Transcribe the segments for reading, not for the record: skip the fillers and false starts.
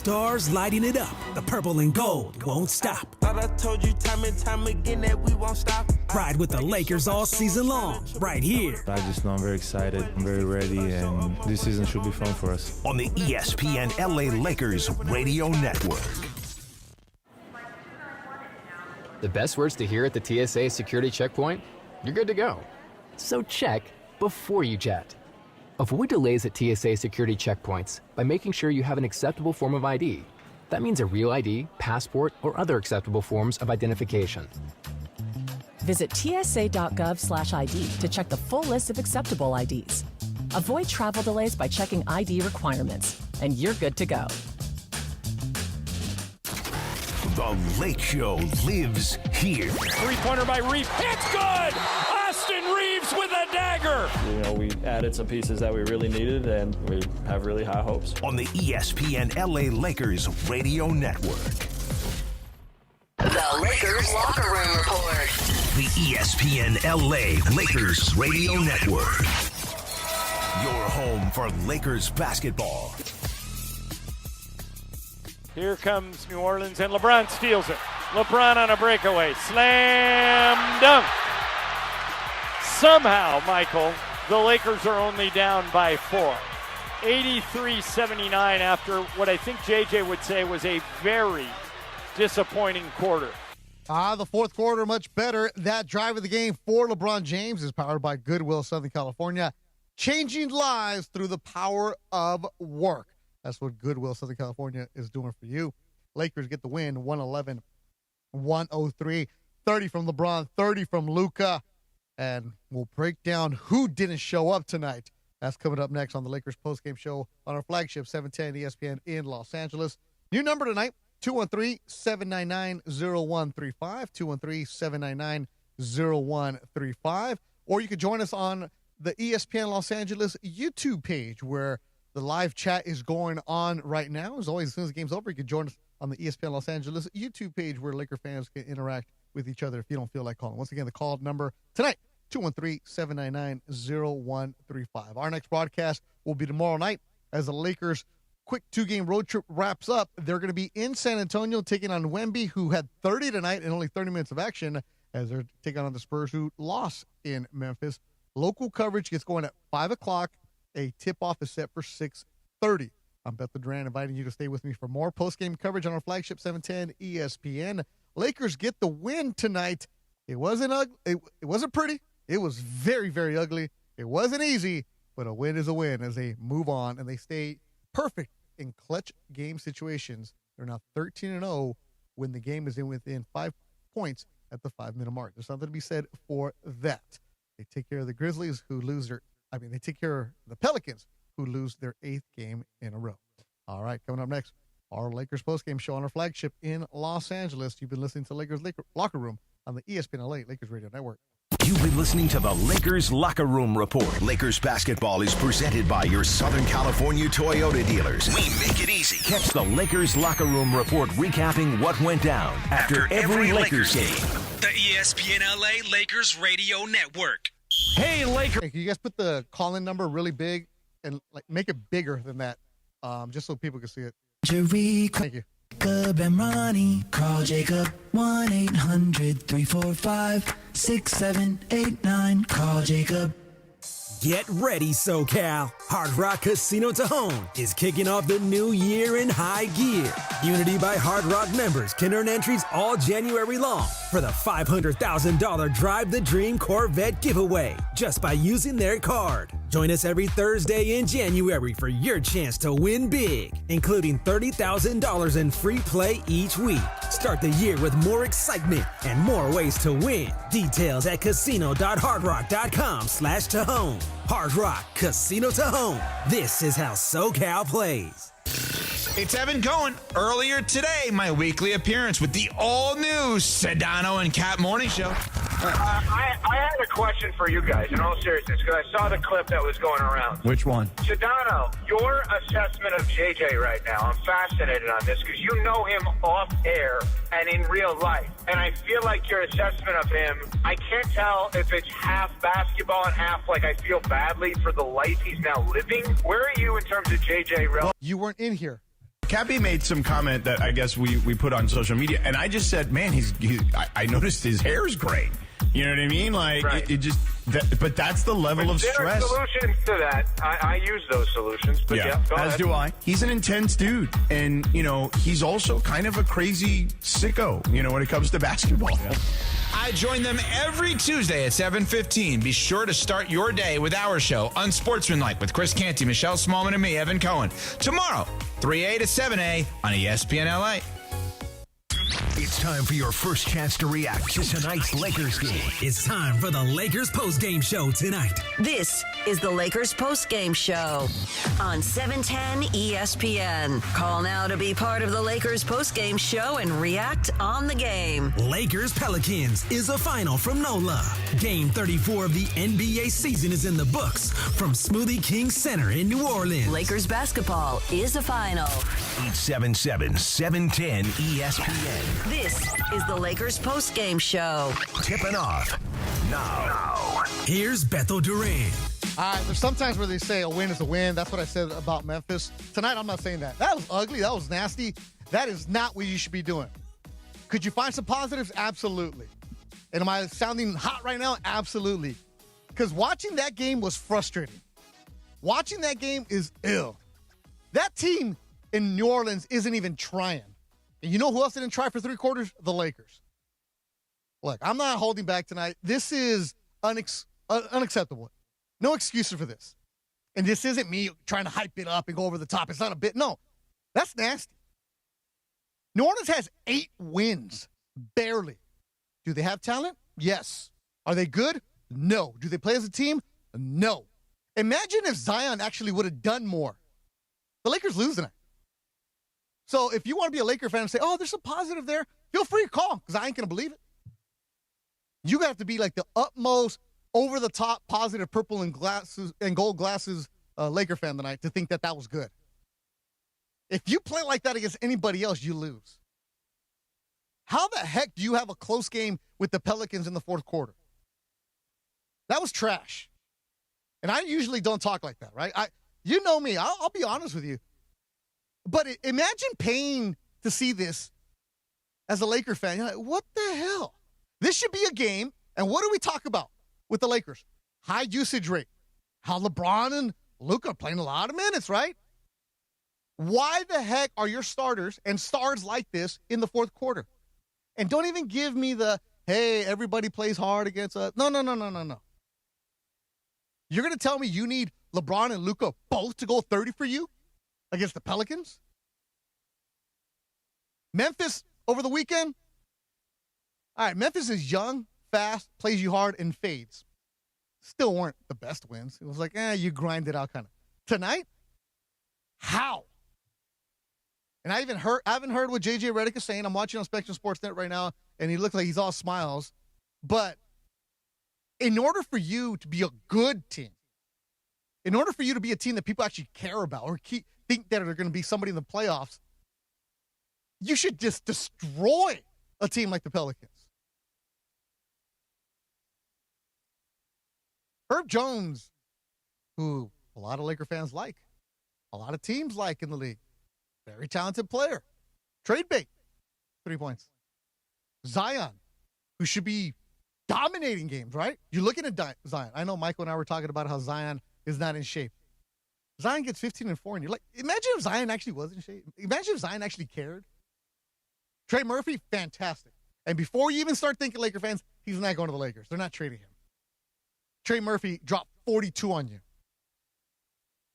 stars lighting it up. The purple and gold won't stop. Thought I told you time and time again that we won't stop. Ride with the Lakers all season long, right here. I just know I'm very excited, I'm very ready, and this season should be fun for us. On the ESPN LA Lakers Radio Network. The best words to hear at the TSA security checkpoint? You're good to go. So check before you jet. Avoid delays at TSA security checkpoints by making sure you have an acceptable form of ID. That means a real ID, passport, or other acceptable forms of identification. Visit tsa.gov/ID to check the full list of acceptable IDs. Avoid travel delays by checking ID requirements, and you're good to go. The Lake Show lives here. Three-pointer by Reeves. It's good! Austin Reeves with a dagger! You know, we added some pieces that we really needed, and we have really high hopes. On the ESPN LA Lakers Radio Network. The Lakers Locker Room Report. The ESPN LA Lakers Radio Network. Your home for Lakers basketball. Here comes New Orleans, and LeBron steals it. LeBron on a breakaway. Slam dunk. Somehow, Michael, the Lakers are only down by 4. 83-79 after what I think JJ would say was a very disappointing quarter. The fourth quarter, much better. That drive of the game for LeBron James is powered by Goodwill, Southern California. Changing lives through the power of work. That's what Goodwill, Southern California is doing for you. Lakers get the win, 111-103. 30 from LeBron, 30 from Luka. And we'll break down who didn't show up tonight. That's coming up next on the Lakers postgame show on our flagship 710 ESPN in Los Angeles. New number tonight, 213-799-0135, 213-799-0135. Or you can join us on the ESPN Los Angeles YouTube page where the live chat is going on right now. As always, as soon as the game's over, you can join us on the ESPN Los Angeles YouTube page where Laker fans can interact with each other if you don't feel like calling. Once again, the call number tonight, 213-799-0135. Our next broadcast will be tomorrow night as the Lakers' quick two-game road trip wraps up. They're going to be in San Antonio taking on Wemby, who had 30 tonight and only 30 minutes of action, as they're taking on the Spurs, who lost in Memphis. Local coverage gets going at 5 o'clock. A tip-off is set for 6:30. I'm Beth Duran, inviting you to stay with me for more post-game coverage on our flagship 710 ESPN. Lakers get the win tonight. It wasn't ugly. It wasn't pretty. It was very, very ugly. It wasn't easy, but a win is a win as they move on and they stay perfect in clutch game situations. They're now 13-0 when the game is within 5 points at the 5-minute mark. There's something to be said for that. They take care of the Grizzlies, they take care of the Pelicans, who lose their 8th game in a row. All right, coming up next, our Lakers postgame show on our flagship in Los Angeles. You've been listening to Lakers Locker Room on the ESPN LA Lakers Radio Network. You've been listening to the Lakers Locker Room Report. Lakers basketball is presented by your Southern California Toyota dealers. We make it easy. Catch the Lakers Locker Room Report recapping what went down after every Lakers game. The ESPN LA Lakers Radio Network. Hey, Lakers. Hey, can you guys put the call-in number really big and make it bigger than that, just so people can see it? Thank you. Jacob and Ronnie, call Jacob 1-800-345-6789. Call Jacob. Get ready, SoCal. Hard Rock Casino Tejon is kicking off the new year in high gear. Unity by Hard Rock members can earn entries all January long for the $500,000 Drive the Dream Corvette giveaway just by using their card. Join us every Thursday in January for your chance to win big, including $30,000 in free play each week. Start the year with more excitement and more ways to win. Details at casino.hardrock.com/Tejon. Hard Rock Casino Tejon. This is how SoCal plays. It's Evan Cohen. Earlier today, my weekly appearance with the all-new Sedano and Cat Morning Show. I had a question for you guys, in all seriousness, because I saw the clip that was going around. Which one? Sedano, your assessment of JJ right now, I'm fascinated on this, because you know him off air and in real life. And I feel like your assessment of him, I can't tell if it's half basketball and half like I feel badly for the life he's now living. Where are you in terms of JJ? You weren't in here. Cappy made some comment that I guess we put on social media, and I just said, man, I noticed his hair's gray. You know what I mean? Like, right. But that's the level of stress. There are solutions to that. I use those solutions. But yeah, go as ahead. do I. He's an intense dude. And, he's also kind of a crazy sicko, when it comes to basketball. Yeah. I join them every Tuesday at 7:15. Be sure to start your day with our show, Unsportsmanlike, with Chris Canty, Michelle Smallman, and me, Evan Cohen. Tomorrow, 3A to 7A on ESPN LA. It's time for your first chance to react to tonight's Lakers game. It's time for the Lakers postgame show tonight. This is the Lakers postgame show on 710 ESPN. Call now to be part of the Lakers postgame show and react on the game. Lakers Pelicans is a final from NOLA. Game 34 of the NBA season is in the books from Smoothie King Center in New Orleans. Lakers basketball is a final. 877-710 ESPN. This is the Lakers postgame show. Tipping off now. Here's Beto Duran. All right, there's sometimes where they say a win is a win. That's what I said about Memphis. Tonight, I'm not saying that. That was ugly. That was nasty. That is not what you should be doing. Could you find some positives? Absolutely. And am I sounding hot right now? Absolutely. Because watching that game was frustrating. Watching that game is ill. That team in New Orleans isn't even trying. And you know who else didn't try for 3 quarters? The Lakers. Look, I'm not holding back tonight. This is unacceptable. No excuses for this. And this isn't me trying to hype it up and go over the top. It's not a bit. No, that's nasty. New Orleans has 8 wins. Barely. Do they have talent? Yes. Are they good? No. Do they play as a team? No. Imagine if Zion actually would have done more. The Lakers lose tonight. So if you want to be a Laker fan and say, oh, there's some positive there, feel free to call because I ain't going to believe it. You got to be like the utmost over-the-top positive purple and gold glasses Laker fan tonight to think that that was good. If you play like that against anybody else, you lose. How the heck do you have a close game with the Pelicans in the fourth quarter? That was trash. And I usually don't talk like that, right? You know me. I'll be honest with you. But imagine paying to see this as a Laker fan. You're like, what the hell? This should be a game. And what do we talk about with the Lakers? High usage rate. How LeBron and Luka are playing a lot of minutes, right? Why the heck are your starters and stars like this in the fourth quarter? And don't even give me the, hey, everybody plays hard against us. No. You're going to tell me you need LeBron and Luka both to go 30 for you against the Pelicans? Memphis over the weekend? All right, Memphis is young, fast, plays you hard, and fades. Still weren't the best wins. It was like, you grind it out kind of. Tonight? How? And I haven't heard what JJ Redick is saying. I'm watching on Spectrum Sportsnet right now, and he looks like he's all smiles. But in order for you to be a good team, in order for you to be a team that people actually care about or think that are going to be somebody in the playoffs, you should just destroy a team like the Pelicans. Herb Jones, who a lot of Laker fans like, a lot of teams like in the league, very talented player. Trade bait, 3 points. Zion, who should be dominating games, right? You're looking at Zion. I know Michael and I were talking about how Zion is not in shape. Zion gets 15 and 4, and you're like, imagine if Zion actually was in shape. Imagine if Zion actually cared. Trey Murphy, fantastic. And before you even start thinking Laker fans, he's not going to the Lakers. They're not trading him. Trey Murphy dropped 42 on you.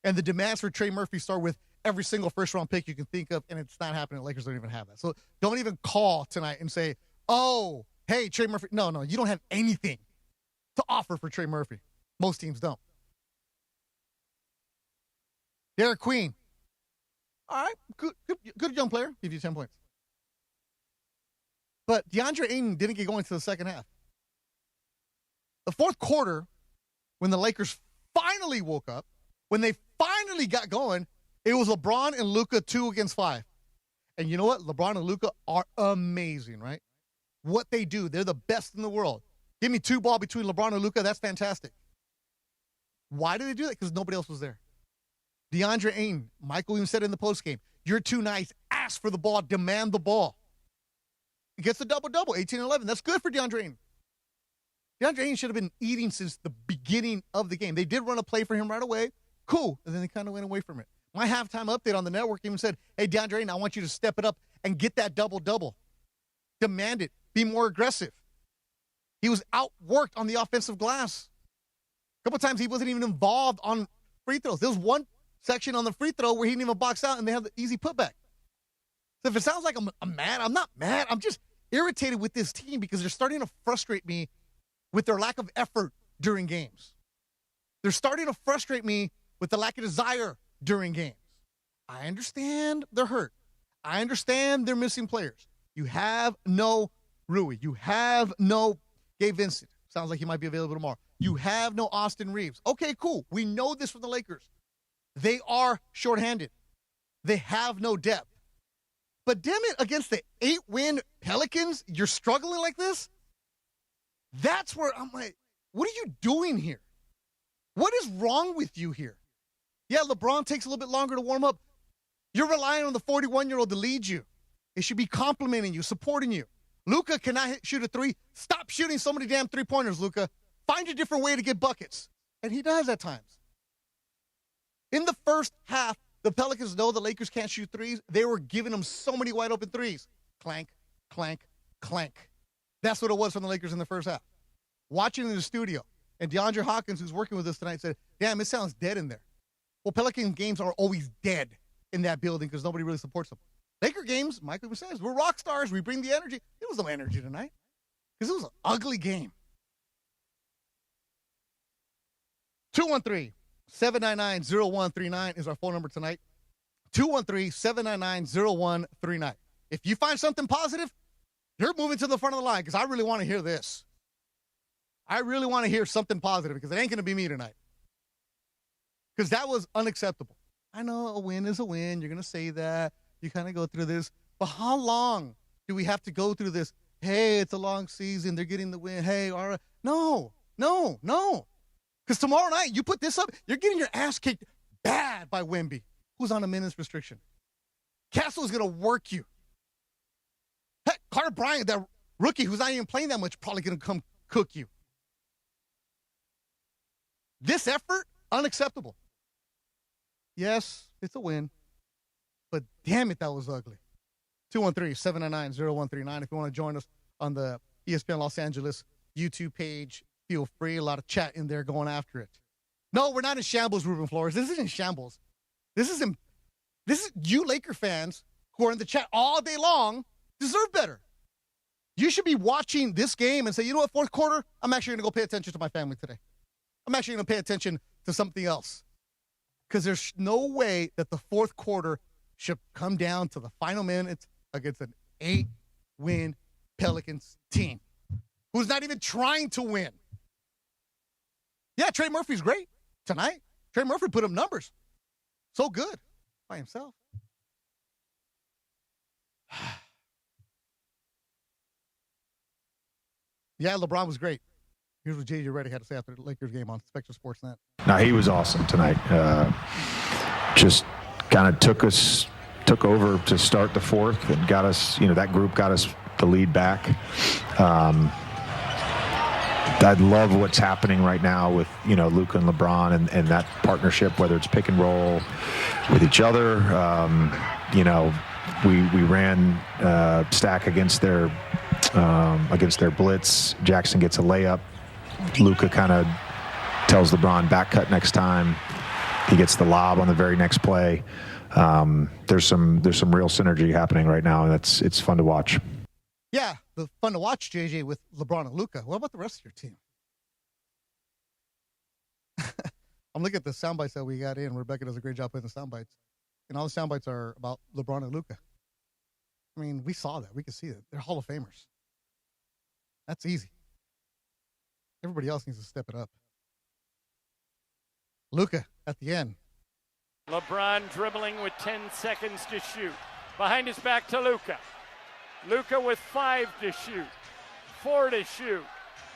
And the demands for Trey Murphy start with every single first-round pick you can think of, and it's not happening. The Lakers don't even have that. So don't even call tonight and say, oh, hey, Trey Murphy. No, you don't have anything to offer for Trey Murphy. Most teams don't. Derek Queen. All right, good young player. Give you 10 points. But DeAndre Ayton didn't get going to the second half. The fourth quarter, when the Lakers finally woke up, when they finally got going, it was LeBron and Luka 2 against 5. And you know what? LeBron and Luka are amazing, right? What they do, they're the best in the world. Give me 2 ball between LeBron and Luka, that's fantastic. Why did they do that? Because nobody else was there. DeAndre Ayton, Michael even said in the postgame, You're too nice. Ask for the ball. Demand the ball. He gets a double-double, 18-11. That's good for DeAndre Ayton. DeAndre Ayton should have been eating since the beginning of the game. They did run a play for him right away. Cool. And then they kind of went away from it. My halftime update on the network even said, hey, DeAndre Ayton, I want you to step it up and get that double-double. Demand it. Be more aggressive. He was outworked on the offensive glass. A couple times he wasn't even involved on free throws. There was one section on the free throw where he didn't even box out and they have the easy putback. So if it sounds like I'm mad, I'm not mad. I'm just irritated with this team because they're starting to frustrate me with their lack of effort during games. They're starting to frustrate me with the lack of desire during games. I understand they're hurt. I understand they're missing players. You have no Rui. You have no Gabe Vincent. Sounds like he might be available tomorrow. You have no Austin Reeves. Okay, cool. We know this from the Lakers. They are shorthanded. They have no depth. But damn it, against the 8-win Pelicans, you're struggling like this? That's where I'm like, what are you doing here? What is wrong with you here? Yeah, LeBron takes a little bit longer to warm up. You're relying on the 41-year-old to lead you. It should be complimenting you, supporting you. Luka cannot shoot a three. Stop shooting so many damn three-pointers, Luka. Find a different way to get buckets. And he does at times. In the first half, the Pelicans know the Lakers can't shoot threes. They were giving them so many wide-open threes. Clank, clank, clank. That's what it was from the Lakers in the first half. Watching in the studio, and DeAndre Hawkins, who's working with us tonight, said, damn, it sounds dead in there. Well, Pelican games are always dead in that building because nobody really supports them. Laker games, Michael even says, we're rock stars. We bring the energy. There was no energy tonight because it was an ugly game. 213-799-0139 is our phone number tonight. 213-799-0139. If you find something positive, you're moving to the front of the line because I really want to hear this. I really want to hear something positive because it ain't going to be me tonight. Because that was unacceptable. I know a win is a win. You're going to say that. You kind of go through this. But how long do we have to go through this? Hey, it's a long season. They're getting the win. Hey, all right. No. Because tomorrow night, you put this up, you're getting your ass kicked bad by Wemby, who's on a minutes restriction. Castle is going to work you. Heck, Carter Bryant, that rookie who's not even playing that much, probably going to come cook you. This effort, unacceptable. Yes, it's a win. But damn it, that was ugly. 213-799-0139. If you want to join us on the ESPN Los Angeles YouTube page, feel free. A lot of chat in there going after it. No, we're not in shambles, Ruben Flores. This isn't shambles. This is you Laker fans who are in the chat all day long deserve better. You should be watching this game and say, you know what, fourth quarter, I'm actually going to go pay attention to my family today. I'm actually going to pay attention to something else. Because there's no way that the fourth quarter should come down to the final minutes against an 8-win Pelicans team who's not even trying to win. Yeah, Trey Murphy's great tonight. Trey Murphy put up numbers. So good by himself. Yeah, LeBron was great. Here's what J.J. Redick had to say after the Lakers game on Spectrum Sportsnet. No, he was awesome tonight. Just kind of took over to start the fourth and got us, that group got us the lead back. I love what's happening right now with, Luka and LeBron and that partnership, whether it's pick and roll with each other. We ran stack against their blitz. Jackson gets a layup. Luka kind of tells LeBron back cut next time. He gets the lob on the very next play. There's some real synergy happening right now, and it's fun to watch. Yeah, the fun to watch, JJ, with LeBron and Luka. What about the rest of your team? I'm looking at the sound bites that we got in. Rebecca does a great job putting the sound bites, and all the sound bites are about LeBron and Luka. I mean, we saw that. We could see that. They're Hall of Famers. That's easy. Everybody else needs to step it up. Luka at the end. LeBron dribbling with 10 seconds to shoot. Behind his back to Luka. Luka with 5 to shoot. 4 to shoot.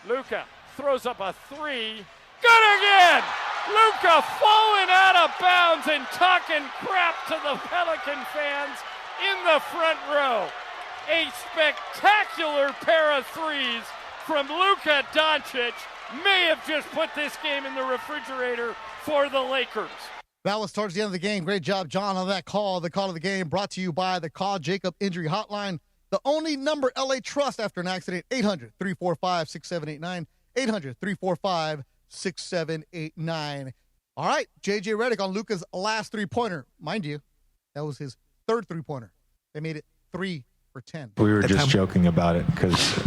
Luka throws up a 3. Good again! Luka falling out of bounds and talking crap to the Pelican fans in the front row. A spectacular pair of threes from Luka Doncic may have just put this game in the refrigerator for the Lakers. That was towards the end of the game. Great job, John, on that call. The call of the game brought to you by the Call Jacob Injury Hotline, the only number LA trust after an accident. 800-345-6789. 800-345-6789. All right, J.J. Redick on Luka's last three-pointer. Mind you, that was his third three-pointer. They made it 3 for 10. We were just joking about it because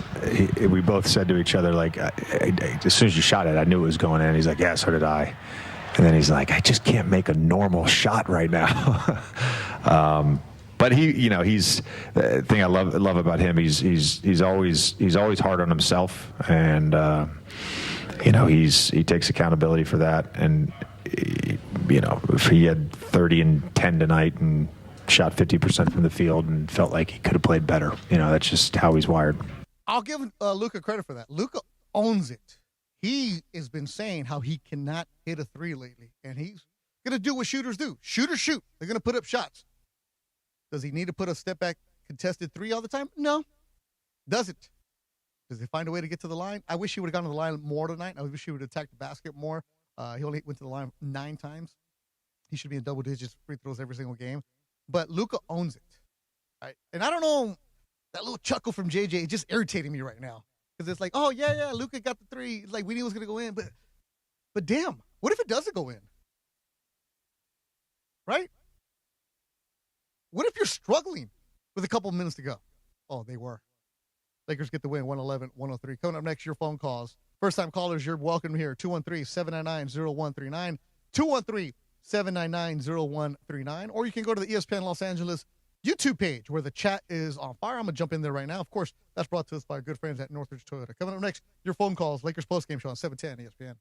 we both said to each other, like, as soon as you shot it, I knew it was going in. He's like, yeah, so did I. And then he's like, I just can't make a normal shot right now. But he's the thing I love about him. He's always hard on himself, and he takes accountability for that. And if he had 30 and 10 tonight and shot 50% from the field and felt like he could have played better, that's just how he's wired. I'll give Luka credit for that. Luka owns it. He has been saying how he cannot hit a three lately, and he's going to do what shooters do. Shooters shoot. They're going to put up shots. Does he need to put a step-back contested three all the time? No. Doesn't. Does he find a way to get to the line? I wish he would have gone to the line more tonight. I wish he would have attacked the basket more. He only went to the line 9 times. He should be in double digits free throws every single game. But Luka owns it. Right? And I don't know, that little chuckle from JJ is just irritating me right now. Because it's like, oh, yeah, Luka got the three. Like, we knew it was going to go in. But damn, what if it doesn't go in? Right? What if you're struggling with a couple minutes to go? Oh, they were. Lakers get the win, 111-103. Coming up next, your phone calls. First-time callers, you're welcome here. 213-799-0139. 213-799-0139. Or you can go to the ESPN Los Angeles YouTube page where the chat is on fire. I'm going to jump in there right now. Of course, that's brought to us by our good friends at Northridge Toyota. Coming up next, your phone calls. Lakers postgame show on 710 ESPN.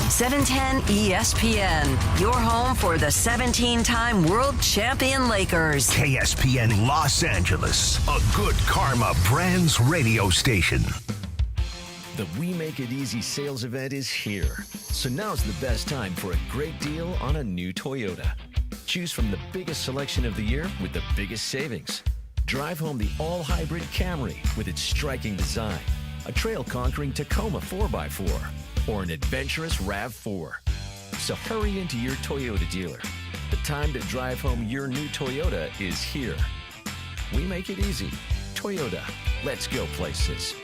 710 ESPN, your home for the 17-time world champion Lakers. KSPN Los Angeles, a Good Karma Brands radio station. The We Make It Easy sales event is here. So now's the best time for a great deal on a new Toyota. Choose from the biggest selection of the year with the biggest savings. Drive home the all-hybrid Camry with its striking design, a trail-conquering Tacoma 4x4, or an adventurous RAV4. So hurry into your Toyota dealer. The time to drive home your new Toyota is here. We make it easy. Toyota. Let's go places.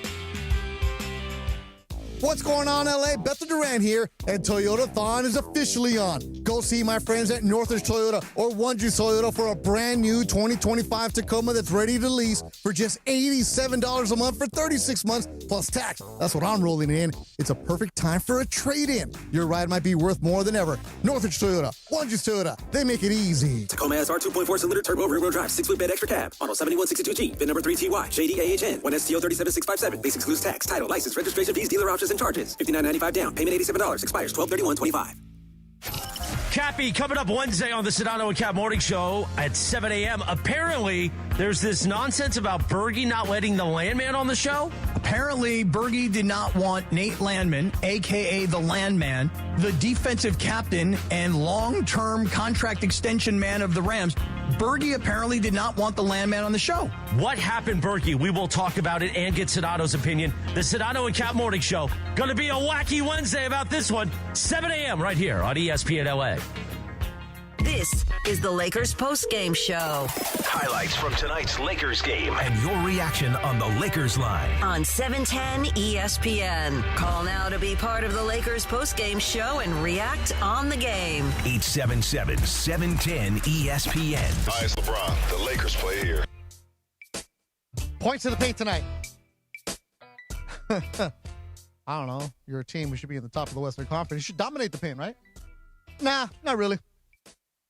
What's going on, LA? Bethel Durant here, and Toyota-thon is officially on. Go see my friends at Northridge Toyota or One Juice Toyota for a brand new 2025 Tacoma that's ready to lease for just $87 a month for 36 months plus tax. That's what I'm rolling in. It's a perfect time for a trade-in. Your ride might be worth more than ever. Northridge Toyota, One Juice Toyota, they make it easy. Tacoma SR 2.4-cylinder turbo rear-wheel drive, 6-foot bed extra cab, model 7162G, VIN number 3TY, JDAHN, 1STO 37657, base excludes tax, title, license, registration fees, dealer options, and charges. $59.95 down. Payment $87. Expires 12/31/25. Cappy, coming up Wednesday on the Sedano and Cap Morning Show at 7 a.m. Apparently, there's this nonsense about Bergie not letting the Landman on the show. Apparently, Bergie did not want Nate Landman, a.k.a. the Landman, the defensive captain and long-term contract extension man of the Rams. Bergie apparently did not want the Landman on the show. What happened, Bergie? We will talk about it and get Sedano's opinion. The Sedano and Cap Morning Show. Going to be a wacky Wednesday about this one. 7 a.m. right here on ESPN LA. This is the Lakers postgame show. Highlights from tonight's Lakers game and your reaction on the Lakers line. On 710 ESPN. Call now to be part of the Lakers postgame show and react on the game. 877-710 ESPN. Hi, it's LeBron. The Lakers play here. Points in the paint tonight. I don't know. You're a team. We should be in the top of the Western Conference. You should dominate the paint, right? Nah, not really.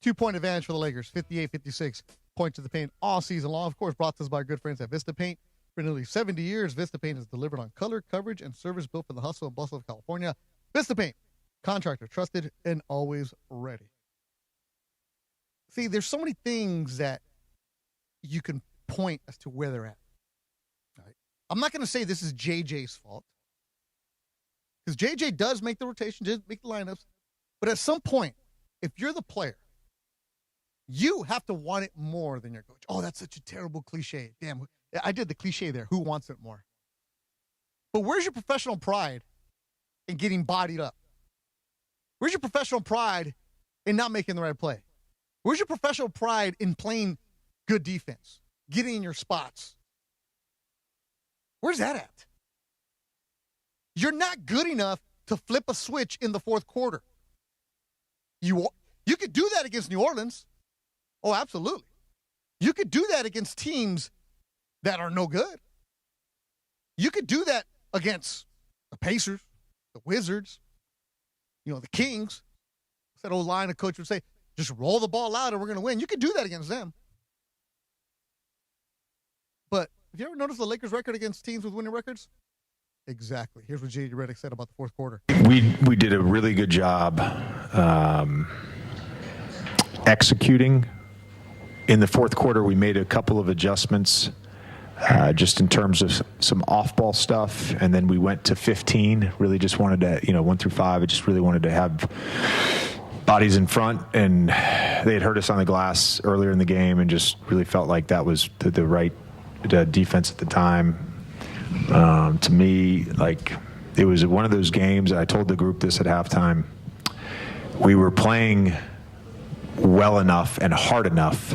2-point advantage for the Lakers, 58-56 points to the paint all season long. Of course, brought to us by our good friends at Vista Paint. For nearly 70 years, Vista Paint has delivered on color, coverage, and service built for the hustle and bustle of California. Vista Paint, contractor trusted and always ready. See, there's so many things that you can point as to where they're at. All right. I'm not going to say this is JJ's fault, because JJ does make the rotation, does make the lineups. But at some point, if you're the player, you have to want it more than your coach. Oh, that's such a terrible cliche. Damn, I did the cliche there. Who wants it more? But where's your professional pride in getting bodied up? Where's your professional pride in not making the right play? Where's your professional pride in playing good defense, getting in your spots? Where's that at? You're not good enough to flip a switch in the fourth quarter. You could do that against New Orleans. Oh, absolutely. You could do that against teams that are no good. You could do that against the Pacers, the Wizards, the Kings. That old line a coach would say, just roll the ball out and we're going to win. You could do that against them. But have you ever noticed the Lakers' record against teams with winning records? Exactly. Here's what J.D. Redick said about the fourth quarter. We did a really good job executing. In the fourth quarter, we made a couple of adjustments just in terms of some off-ball stuff, and then we went to 15. Really just wanted to, 1 through 5, I just really wanted to have bodies in front, and they had hurt us on the glass earlier in the game and just really felt like that was the right defense at the time. To me, it was one of those games, and I told the group this at halftime, we were playing well enough and hard enough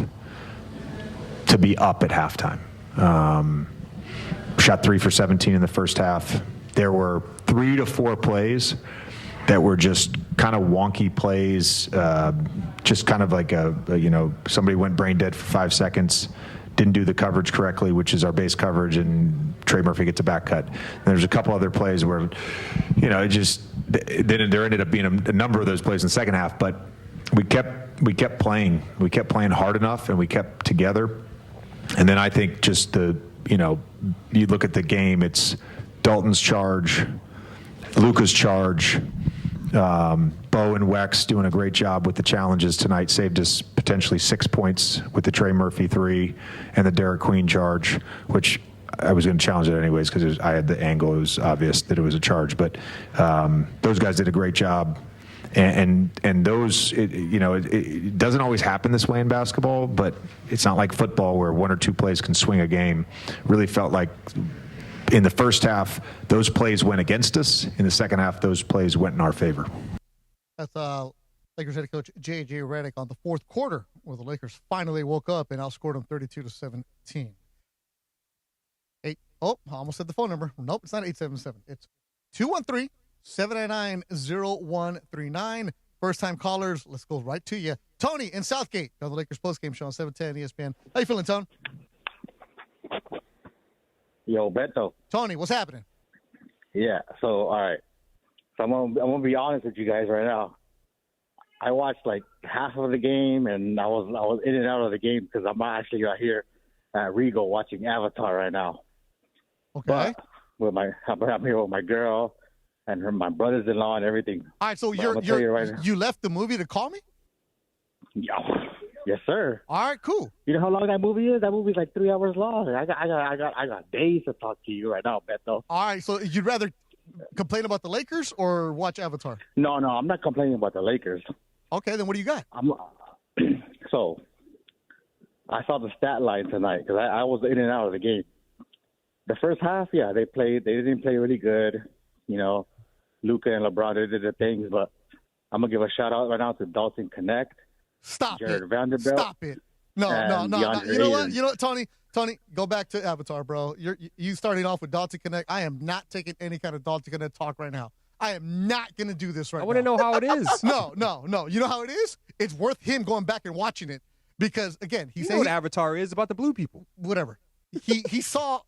to be up at halftime. Shot 3 for 17 in the first half. There were 3 to 4 plays that were just kind of wonky plays, just kind of like somebody went brain dead for 5 seconds, didn't do the coverage correctly, which is our base coverage, and Trey Murphy gets a back cut. And there's a couple other plays where, then there ended up being a number of those plays in the second half, but we kept playing. We kept playing hard enough, and we kept together. And then I think just you look at the game, it's Dalton's charge, Luka's charge, Bo and Wex doing a great job with the challenges tonight, saved us potentially 6 points with the Trey Murphy 3 and the Derek Queen charge, which I was going to challenge it anyways because I had the angle. It was obvious that it was a charge, but those guys did a great job. And those, it doesn't always happen this way in basketball, but it's not like football where 1 or 2 plays can swing a game. Really felt like in the first half, those plays went against us. In the second half, those plays went in our favor. That's Lakers head coach J.J. Redick on the fourth quarter, where the Lakers finally woke up and outscored them 32-17. I almost said the phone number. Nope, it's not 877. It's 213-799-0139. First-time callers, let's go right to you. Tony in Southgate on the Lakers postgame show on 710 ESPN. How you feeling, Tony? Yo, Beto. Tony, what's happening? Yeah, so, all right. So I'm gonna be honest with you guys right now. I watched like half of the game, and I was in and out of the game because I'm actually right here at Regal watching Avatar right now. Okay. But I'm here with my girl and my brothers-in-law and everything. All right, so you left the movie to call me? Yeah. Yes, sir. All right, cool. You know how long that movie is? That movie's like 3 hours long. I got days to talk to you right now, Beto. All right, so you'd rather complain about the Lakers or watch Avatar? No, I'm not complaining about the Lakers. Okay, then what do you got? So, I saw the stat line tonight because I was in and out of the game. The first half, yeah, they didn't play really good. Luka and LeBron, they did the things, but I'm going to give a shout-out right now to Dalton Connect. Stop Jared it. Vanderbilt. Stop it. No. You know what, Tony, go back to Avatar, bro. You starting off with Dalton Connect. I am not taking any kind of Dalton Connect talk right now. I am not going to do this right now. I want to know how it is. No. You know how it is? It's worth him going back and watching it because, again, you know what Avatar is about the blue people. Whatever. He saw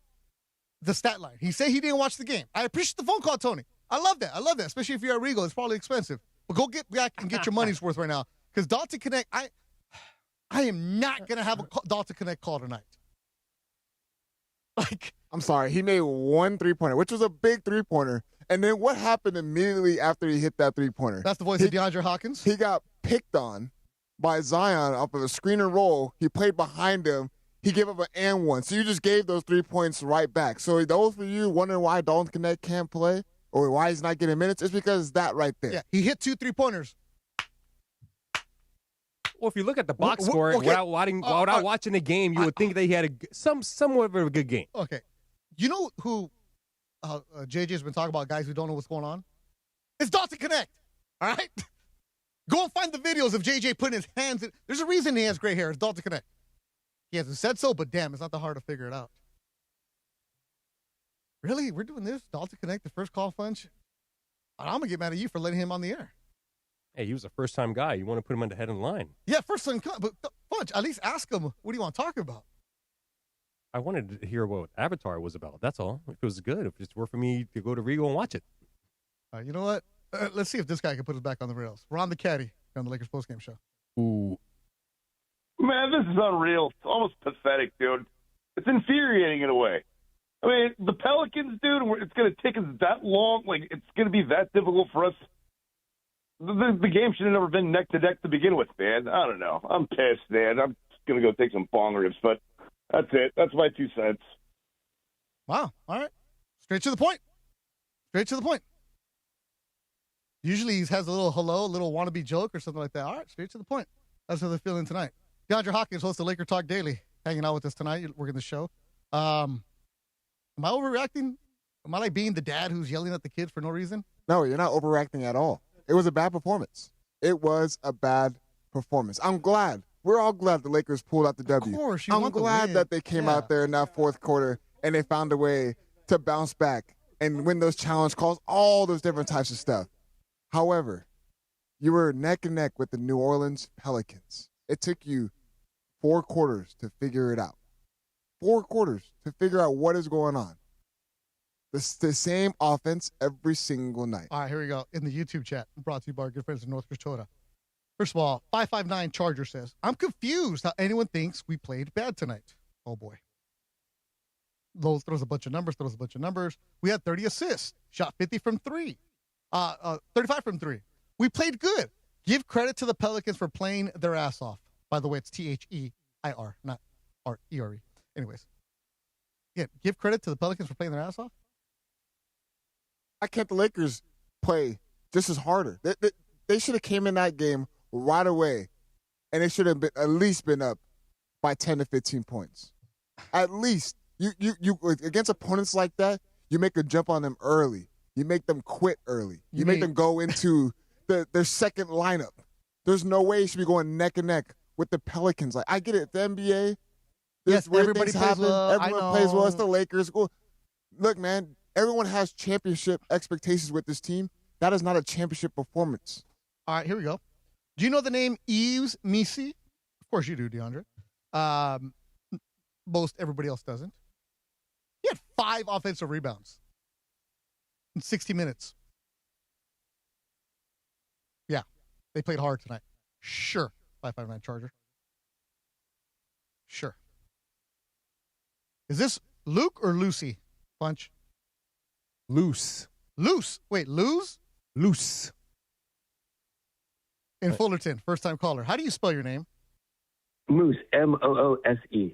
the stat line. He said he didn't watch the game. I appreciate the phone call, Tony. I love that, especially if you're at Regal. It's probably expensive. But go get back and get your money's worth right now because Dalton Connect, I am not going to have a Dalton Connect call tonight. I'm sorry. He made 1 3-pointer, which was a big 3-pointer. And then what happened immediately after he hit that 3-pointer? That's the voice of DeAndre Hawkins? He got picked on by Zion off of a screen and roll. He played behind him. He gave up an and one. So you just gave those 3 points right back. So those for you wondering why Dalton Connect can't play or why he's not getting minutes, it's because that right there. Yeah, he hit 2 3-pointers Well, if you look at the box Well, score okay. without watching the game, you would think that he had somewhat of a good game. Okay. You know who JJ's been talking about, guys who don't know what's going on? It's Dalton Connect. All right? Go and find the videos of JJ putting his hands in. There's a reason he has gray hair. It's Dalton Connect. He hasn't said so, but damn, it's not that hard to figure it out. Really? We're doing this? Dalton Connect, the first call Funch? I'm going to get mad at you for letting him on the air. Hey, he was a first-time guy. You want to put him on the head of the line. Yeah, first time, but Funch, at least ask him, what do you want to talk about? I wanted to hear what Avatar was about. That's all. If it was good, if it were for me to go to Regal and watch it. You know what? Let's see if this guy can put us back on the rails. Ron the Caddy on the Lakers postgame show. Ooh. Man, this is unreal. It's almost pathetic, dude. It's infuriating in a way. I mean, the Pelicans, dude, it's going to take us that long. Like, it's going to be that difficult for us. The game should have never been neck to neck to begin with, man. I don't know. I'm pissed, man. I'm just going to go take some bong rips, but that's it. That's my 2 cents. Wow. All right. Straight to the point. Straight to the point. Usually he has a little hello, a little wannabe joke or something like that. All right. Straight to the point. That's how they're feeling tonight. DeAndre Hopkins, host of Laker Talk Daily, hanging out with us tonight, working the show. Am I overreacting? Am I like being the dad who's yelling at the kids for no reason? No, you're not overreacting at all. It was a bad performance. It was a bad performance. I'm glad. We're all glad the Lakers pulled out the W. Of course. I'm glad that they came out there in that fourth quarter and they found a way to bounce back and win those challenge calls, all those different types of stuff. However, you were neck and neck with the New Orleans Pelicans. It took you 4 quarters to figure it out. 4 quarters to figure out what is going on. The same offense every single night. All right, here we go. In the YouTube chat, brought to you by our good friends in North Dakota. First of all, 559 Charger says, I'm confused how anyone thinks we played bad tonight. Oh, boy. Those throws a bunch of numbers. We had 30 assists, shot 50 from 3, 35 from 3. We played good. Give credit to the Pelicans for playing their ass off. By the way, it's THEIR, not ERE. Anyways. Yeah, give credit to the Pelicans for playing their ass off. Why can't the Lakers play just as harder? They should have came in that game right away, and they should have at least been up by 10 to 15 points. At least. You against opponents like that, you make a jump on them early. You make them quit early. You make them go into their second lineup. There's no way you should be going neck and neck with the Pelicans. Like, I get it. The NBA, yes, everybody plays well. Everyone plays well. It's the Lakers. Well, look, man, everyone has championship expectations with this team. That is not a championship performance. All right, here we go. Do you know the name Yves Missi? Of course you do, DeAndre. Most everybody else doesn't. He had 5 offensive rebounds in 60 minutes. Yeah, they played hard tonight. Sure. 559 Charger. Sure. Is this Luke or Lucy, Bunch? Loose. Wait, lose? Loose. In Fullerton, first-time caller. How do you spell your name? Moose, Moose.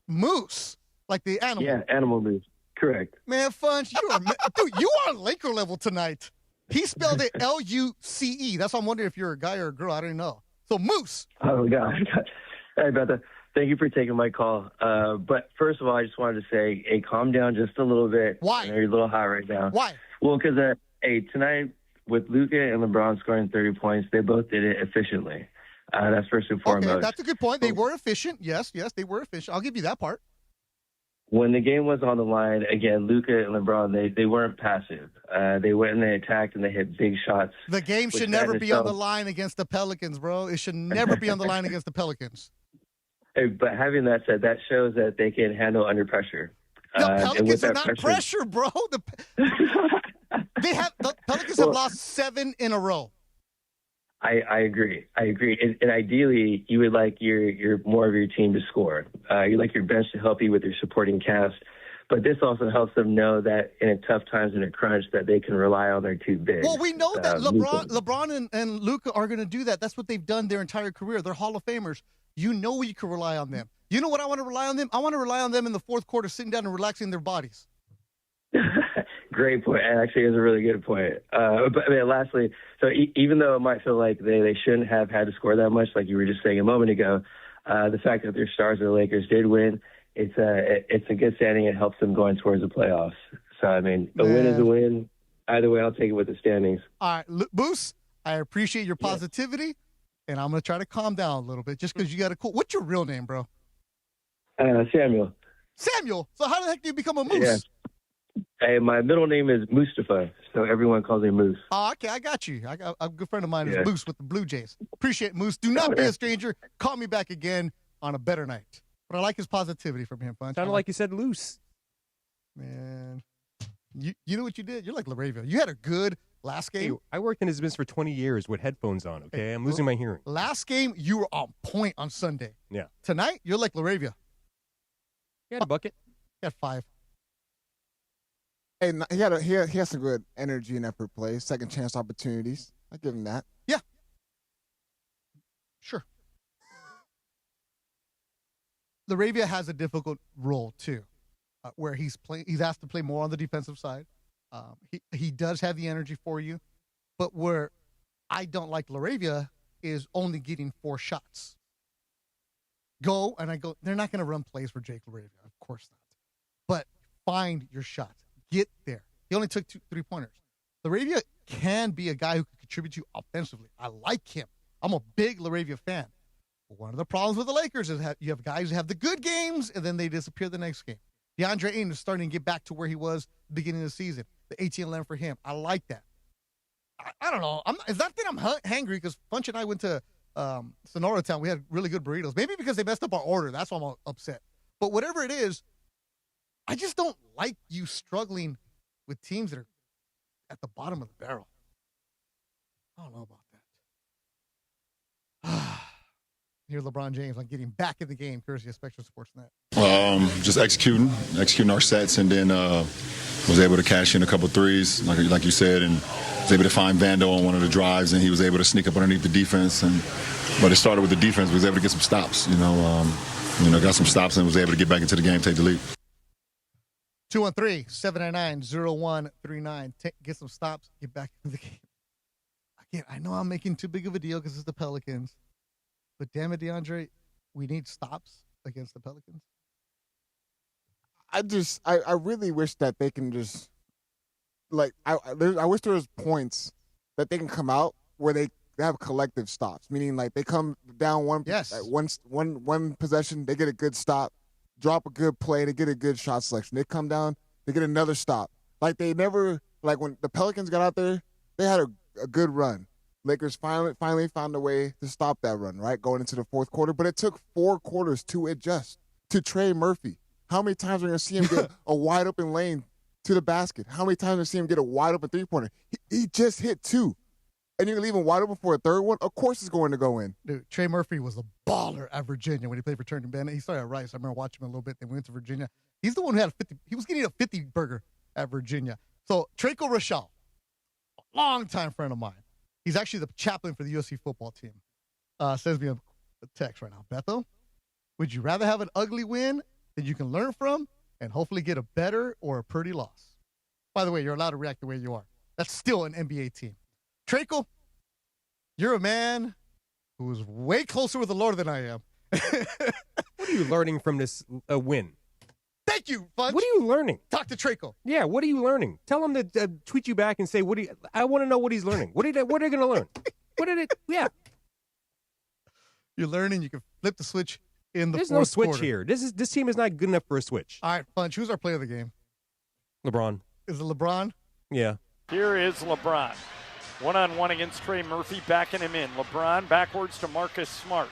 Moose, like the animal. Yeah, animal moose. Correct. Man, Funch, you are on Laker level tonight. He spelled it Luce. That's why I'm wondering if you're a guy or a girl. I don't know. So, Moose. Oh, God. Hey, Beth, thank you for taking my call. But first of all, I just wanted to say, hey, calm down just a little bit. Why? I know you're a little high right now. Why? Well, because, tonight, with Luka and LeBron scoring 30 points, they both did it efficiently. That's first and foremost. Okay, that's a good point. They were efficient. Yes, they were efficient. I'll give you that part. When the game was on the line, again, Luka and LeBron, they weren't passive. They went and they attacked and they hit big shots. The game should never be on the line against the Pelicans, bro. It should never be on the line against the Pelicans. Hey, but having that said, that shows that they can handle under pressure. The Pelicans are not pressure, bro. The Pelicans have lost 7 in a row. I agree. And ideally, you would like your more of your team to score. You like your bench to help you with your supporting cast. But this also helps them know that in a tough times in a crunch that they can rely on their 2 bigs. Well, we know that LeBron and Luka are going to do that. That's what they've done their entire career. They're Hall of Famers. You know you can rely on them. You know what I want to rely on them? I want to rely on them in the fourth quarter, sitting down and relaxing their bodies. Great point. Actually, it's a really good point. But I mean, lastly, so even though it might feel like they shouldn't have had to score that much, like you were just saying a moment ago, the fact that their stars, the Lakers, did win, it's a good standing. It helps them going towards the playoffs. So I mean, a win is a win. Either way, I'll take it with the standings. All right, Moose, I appreciate your positivity, and I'm gonna try to calm down a little bit just because you got a cool. What's your real name, bro? Samuel. Samuel. So how the heck do you become a Moose? Yeah. Hey, my middle name is Mustafa, so everyone calls me Moose. Oh, okay, I got you. A good friend of mine is Moose with the Blue Jays. Appreciate it, Moose. Do not be a stranger. Call me back again on a better night. But I like his positivity from him, Punch. Sounded like you said loose. Man, you know what you did? You're like LaRavia. You had a good last game. Hey, I worked in his business for 20 years with headphones on, okay? I'm losing my hearing. Last game, you were on point on Sunday. Yeah. Tonight, you're like LaRavia. He had a bucket. He had 5. Hey, he has some good energy and effort plays, second chance opportunities. I give him that. Yeah. Sure. LaRavia has a difficult role too, where he's asked to play more on the defensive side. He does have the energy for you, but where I don't like LaRavia is only getting 4 shots. They're not going to run plays for Jake LaRavia, of course not. But find your shots. Get there. He only took 2 3-pointers. LaRavia can be a guy who can contribute to you offensively. I like him. I'm a big LaRavia fan. But one of the problems with the Lakers is you have guys who have the good games, and then they disappear the next game. DeAndre Ayton is starting to get back to where he was at the beginning of the season. The ATL for him. I like that. I don't know. It's not that I'm hangry because Funch and I went to Sonora Town. We had really good burritos. Maybe because they messed up our order. That's why I'm upset. But whatever it is, I just don't like you struggling with teams that are at the bottom of the barrel. I don't know about that. Here's LeBron James on getting back in the game, courtesy of Spectrum Sportsnet. Just executing our sets, and then was able to cash in a couple threes, like you said, and was able to find Vando on one of the drives, and he was able to sneak up underneath the defense. But it started with the defense. We was able to get some stops. Got some stops and was able to get back into the game, take the lead. 213-799-0139. Get some stops, get back into the game. Again, I know I'm making too big of a deal because it's the Pelicans. But damn it, DeAndre, we need stops against the Pelicans. I really wish that they can just, I wish there was points that they can come out where they have collective stops, meaning like they come down one possession, they get a good stop, drop a good play, they get a good shot selection. They come down, they get another stop. Like they never, like when the Pelicans got out there, they had a good run. Lakers finally found a way to stop that run, right, going into the fourth quarter. But it took 4 quarters to adjust to Trey Murphy. How many times are we going to see him get a wide-open lane to the basket? How many times are we going to see him get a wide-open three-pointer? He just hit 2. And you're going to leave him wide open for a third one? Of course it's going to go in. Dude, Trey Murphy was a baller at Virginia when he played for Turner Bennett. He started at Rice. I remember watching him a little bit. They went to Virginia. He's the one who had a 50. He was getting a 50 burger at Virginia. So, Traco Rachal, a longtime friend of mine. He's actually the chaplain for the USC football team. Sends me a text right now. Beto, would you rather have an ugly win that you can learn from and hopefully get a better or a pretty loss? By the way, you're allowed to react the way you are. That's still an NBA team. Traco, you're a man who is way closer with the Lord than I am. What are you learning from this win? Thank you, Funch. What are you learning? Talk to Traco. Yeah, what are you learning? Tell him to tweet you back and say, I want to know what he's learning. What are they going to learn? Yeah. You're learning. You can flip the switch in the There's fourth no switch quarter. here. This team is not good enough for a switch. All right, Funch, who's our player of the game? LeBron. Is it LeBron? Yeah. Here is LeBron. One-on-one against Trey Murphy, backing him in. LeBron backwards to Marcus Smart.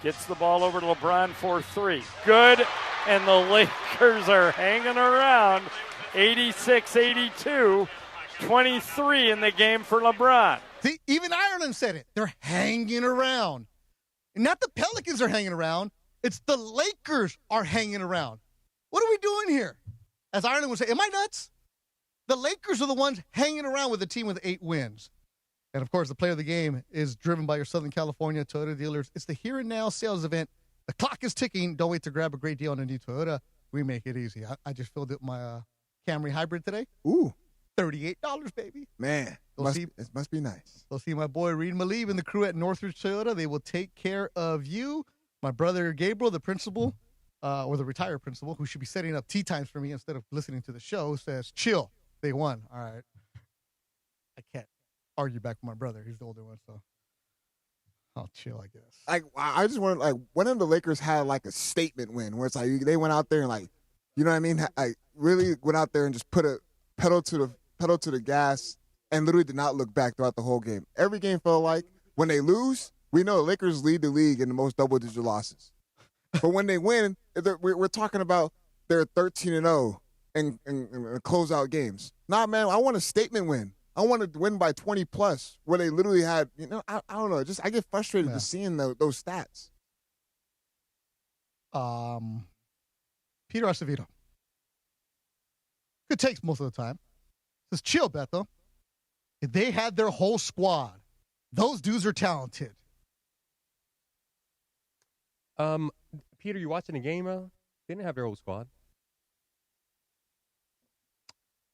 Gets the ball over to LeBron for 3. Good, and the Lakers are hanging around. 86-82, 23 in the game for LeBron. See, even Ireland said it. They're hanging around. And not the Pelicans are hanging around. It's the Lakers are hanging around. What are we doing here? As Ireland would say, am I nuts? The Lakers are the ones hanging around with a team with 8 wins. And, of course, the player of the game is driven by your Southern California Toyota dealers. It's the Here and Now sales event. The clock is ticking. Don't wait to grab a great deal on a new Toyota. We make it easy. I just filled up my Camry Hybrid today. Ooh. $38, baby. Man, it must be nice. Go see my boy Reed Malib and the crew at Northridge Toyota. They will take care of you. My brother Gabriel, the principal, or the retired principal, who should be setting up tea times for me instead of listening to the show, says, chill. They won. All right. I can't argue back with my brother. He's the older one, so I'll chill, I guess. Like, I just want to, like, when of the Lakers had, like, a statement win where it's like they went out there and, like, you know what I mean? Like, really went out there and just put a pedal to the gas and literally did not look back throughout the whole game. Every game felt like when they lose, we know the Lakers lead the league in the most double-digit losses. But when they win, we're talking about they're 13-0 and close out games. Nah, man, I want a statement win. I want to win by 20+ where they literally had, you know, I don't know. I get frustrated just seeing those stats. Peter Acevedo. Good takes most of the time. Says, chill, Beto. If they had their whole squad, those dudes are talented. Peter, you watching the game? They didn't have their whole squad.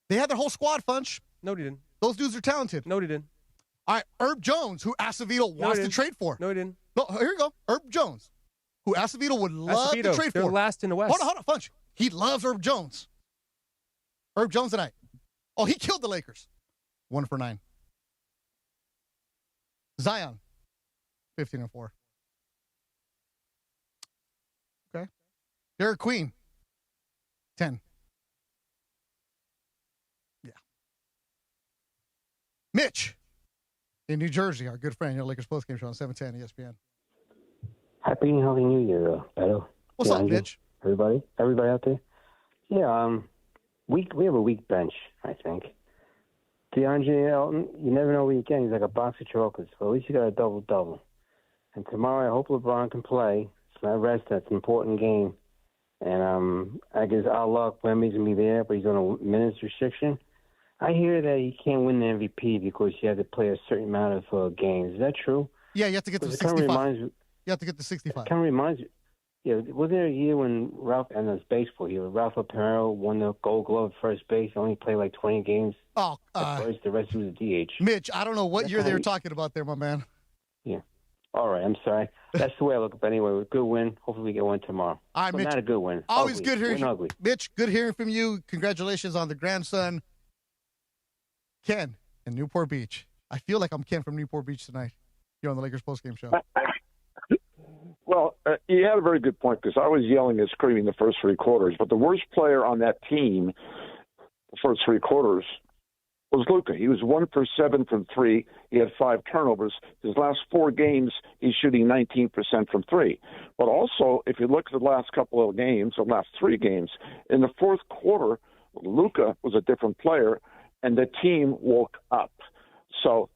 They had their whole squad, Funch. No, they didn't. Those dudes are talented. No, they didn't. All right, Herb Jones, who Acevedo wants to trade for. No, he didn't. No, here you go. Herb Jones, who Acevedo would love to trade they're for. Last in the West. Hold on, Funch. He loves Herb Jones. Herb Jones tonight. Oh, he killed the Lakers. 1 for 9. Zion, 15-4. Okay. Derek Queen, 10. Yeah. Mitch in New Jersey, our good friend, your Lakers postgame show on 710 ESPN. Happy and healthy New Year, Beto. What's up, Mitch? Everybody out there. Yeah, we have a weak bench, I think. DeAndre Elton, you never know what you get. He's like a box of chocolates. But at least you got a double-double. And tomorrow, I hope LeBron can play. It's not rest. That's an important game. And I guess our luck, Wemby's going to be there, but he's on a minutes restriction. I hear that he can't win the MVP because he had to play a certain amount of games. Is that true? Yeah, you have to get to 65. You have to get to 65. It kind of reminds you. Yeah, was there a year when Ralph, and it's baseball here, Ralph Aparo won the Gold Glove at first base, only played like 20 games? Oh, first, the rest was a DH. Mitch, I don't know what year they were talking about there, my man. Yeah. All right, I'm sorry. That's the way I look at it. Anyway, good win. Hopefully we get one tomorrow. All right, but Mitch. Not a good win. Always ugly. good hearing from you. Mitch, good hearing from you. Congratulations on the grandson. Ken in Newport Beach. I feel like I'm Ken from Newport Beach tonight. You're on the Lakers postgame show. Well, you had a very good point because I was yelling and screaming the first 3 quarters, but the worst player on that team, the first 3 quarters, was Luka. He was 1 for 7 from 3. He had 5 turnovers. His last 4 games, he's shooting 19% from 3. But also, if you look at the last couple of games, the last 3 games, in the fourth quarter, Luka was a different player, and the team woke up. So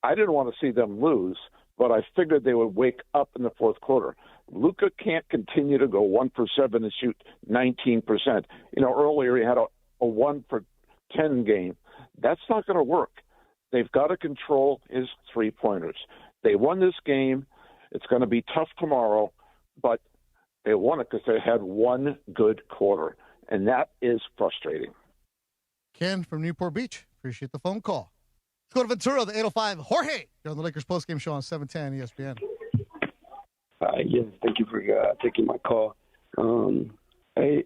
I didn't want to see them lose, but I figured they would wake up in the fourth quarter. Luka can't continue to go 1 for 7 and shoot 19%. You know, earlier he had a 1 for 10 game. That's not going to work. They've got to control his 3-pointers. They won this game. It's going to be tough tomorrow, but they won it because they had 1 good quarter, and that is frustrating. Ken from Newport Beach. Appreciate the phone call. Let's go to Ventura, the 805. Jorge, you're on the Lakers postgame show on 710 ESPN. Yes, thank you for taking my call. Hey,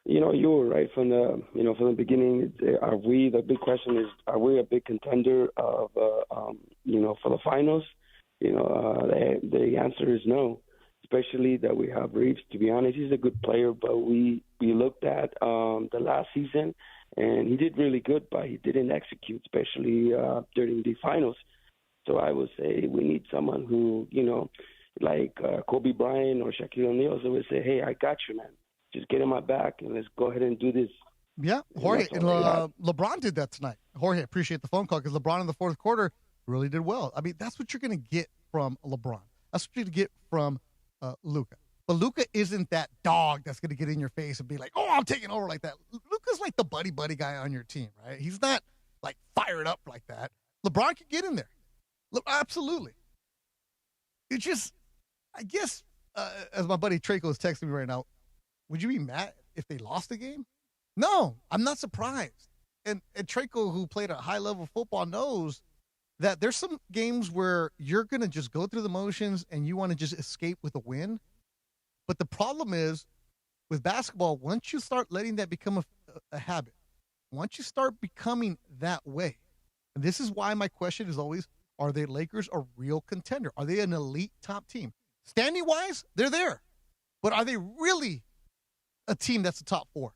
you were right from the beginning. The big question is, are we a big contender of, for the finals? The answer is no, especially that we have Reeves. To be honest, he's a good player, but we looked at the last season, and he did really good, but he didn't execute, especially during the finals. So I would say we need someone who, like Kobe Bryant or Shaquille O'Neal, so we say, hey, I got you, man. Just get in my back and let's go ahead and do this. Yeah, Jorge. And LeBron did that tonight. Jorge, appreciate the phone call because LeBron in the fourth quarter really did well. I mean, that's what you're going to get from LeBron. That's what you're going to get from Luka. But Luka isn't that dog that's going to get in your face and be like, oh, I'm taking over like that. Luka's like the buddy guy on your team, right? He's not like fired up like that. LeBron can get in there. Absolutely. It's just, I guess, as my buddy Traco is texting me right now, would you be mad if they lost the game? No, I'm not surprised. And Traco, who played a high-level football, knows that there's some games where you're going to just go through the motions and you want to just escape with a win. But the problem is, with basketball, once you start letting that become a habit, once you start becoming that way, and this is why my question is always, are the Lakers a real contender? Are they an elite top team? Standing-wise, they're there. But are they really a team that's a top 4?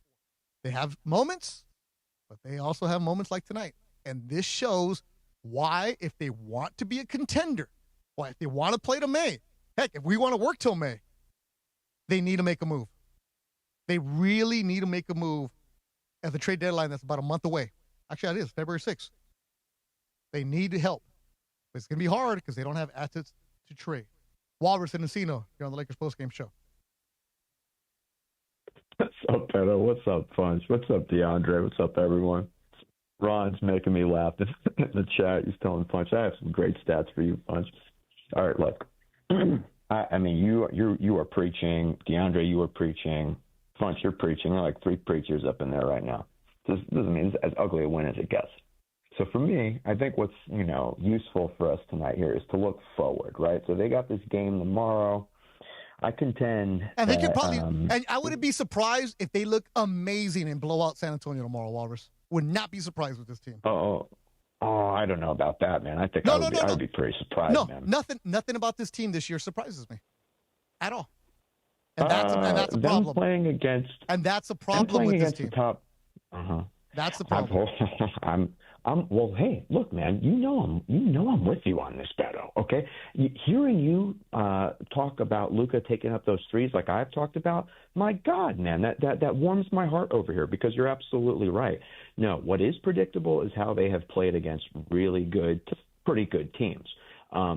They have moments, but they also have moments like tonight. And this shows why, if they want to be a contender, why if they want to play to May, heck, if we want to work till May, they need to make a move. They really need to make a move at the trade deadline that's about a month away. Actually, it is February 6th. They need help. It's going to be hard because they don't have assets to trade. Walrus and Encino, you're on the Lakers postgame show. What's up, Beto? What's up, Funch? What's up, DeAndre? What's up, everyone? Ron's making me laugh in the chat. He's telling Funch, I have some great stats for you, Funch. All right, look. I mean, you are preaching. DeAndre, you are preaching. Funch, you're preaching. There are like 3 preachers up in there right now. This doesn't mean it's as ugly a win as it gets. So for me, I think what's, useful for us tonight here is to look forward, right? So they got this game tomorrow. I contend. And they could probably, and I wouldn't be surprised if they look amazing and blow out San Antonio tomorrow, Walrus. Would not be surprised with this team. Oh, I don't know about that, man. I think I would be pretty surprised, man. Nothing about this team this year surprises me at all. And that's a problem. Them playing against, and that's a problem with this team. Top, That's the problem. Well, hey, look, man, you know I'm with you on this, Beto, okay? Hearing you talk about Luka taking up those threes like I've talked about, my God, man, that warms my heart over here because you're absolutely right. No, what is predictable is how they have played against really good to pretty good teams.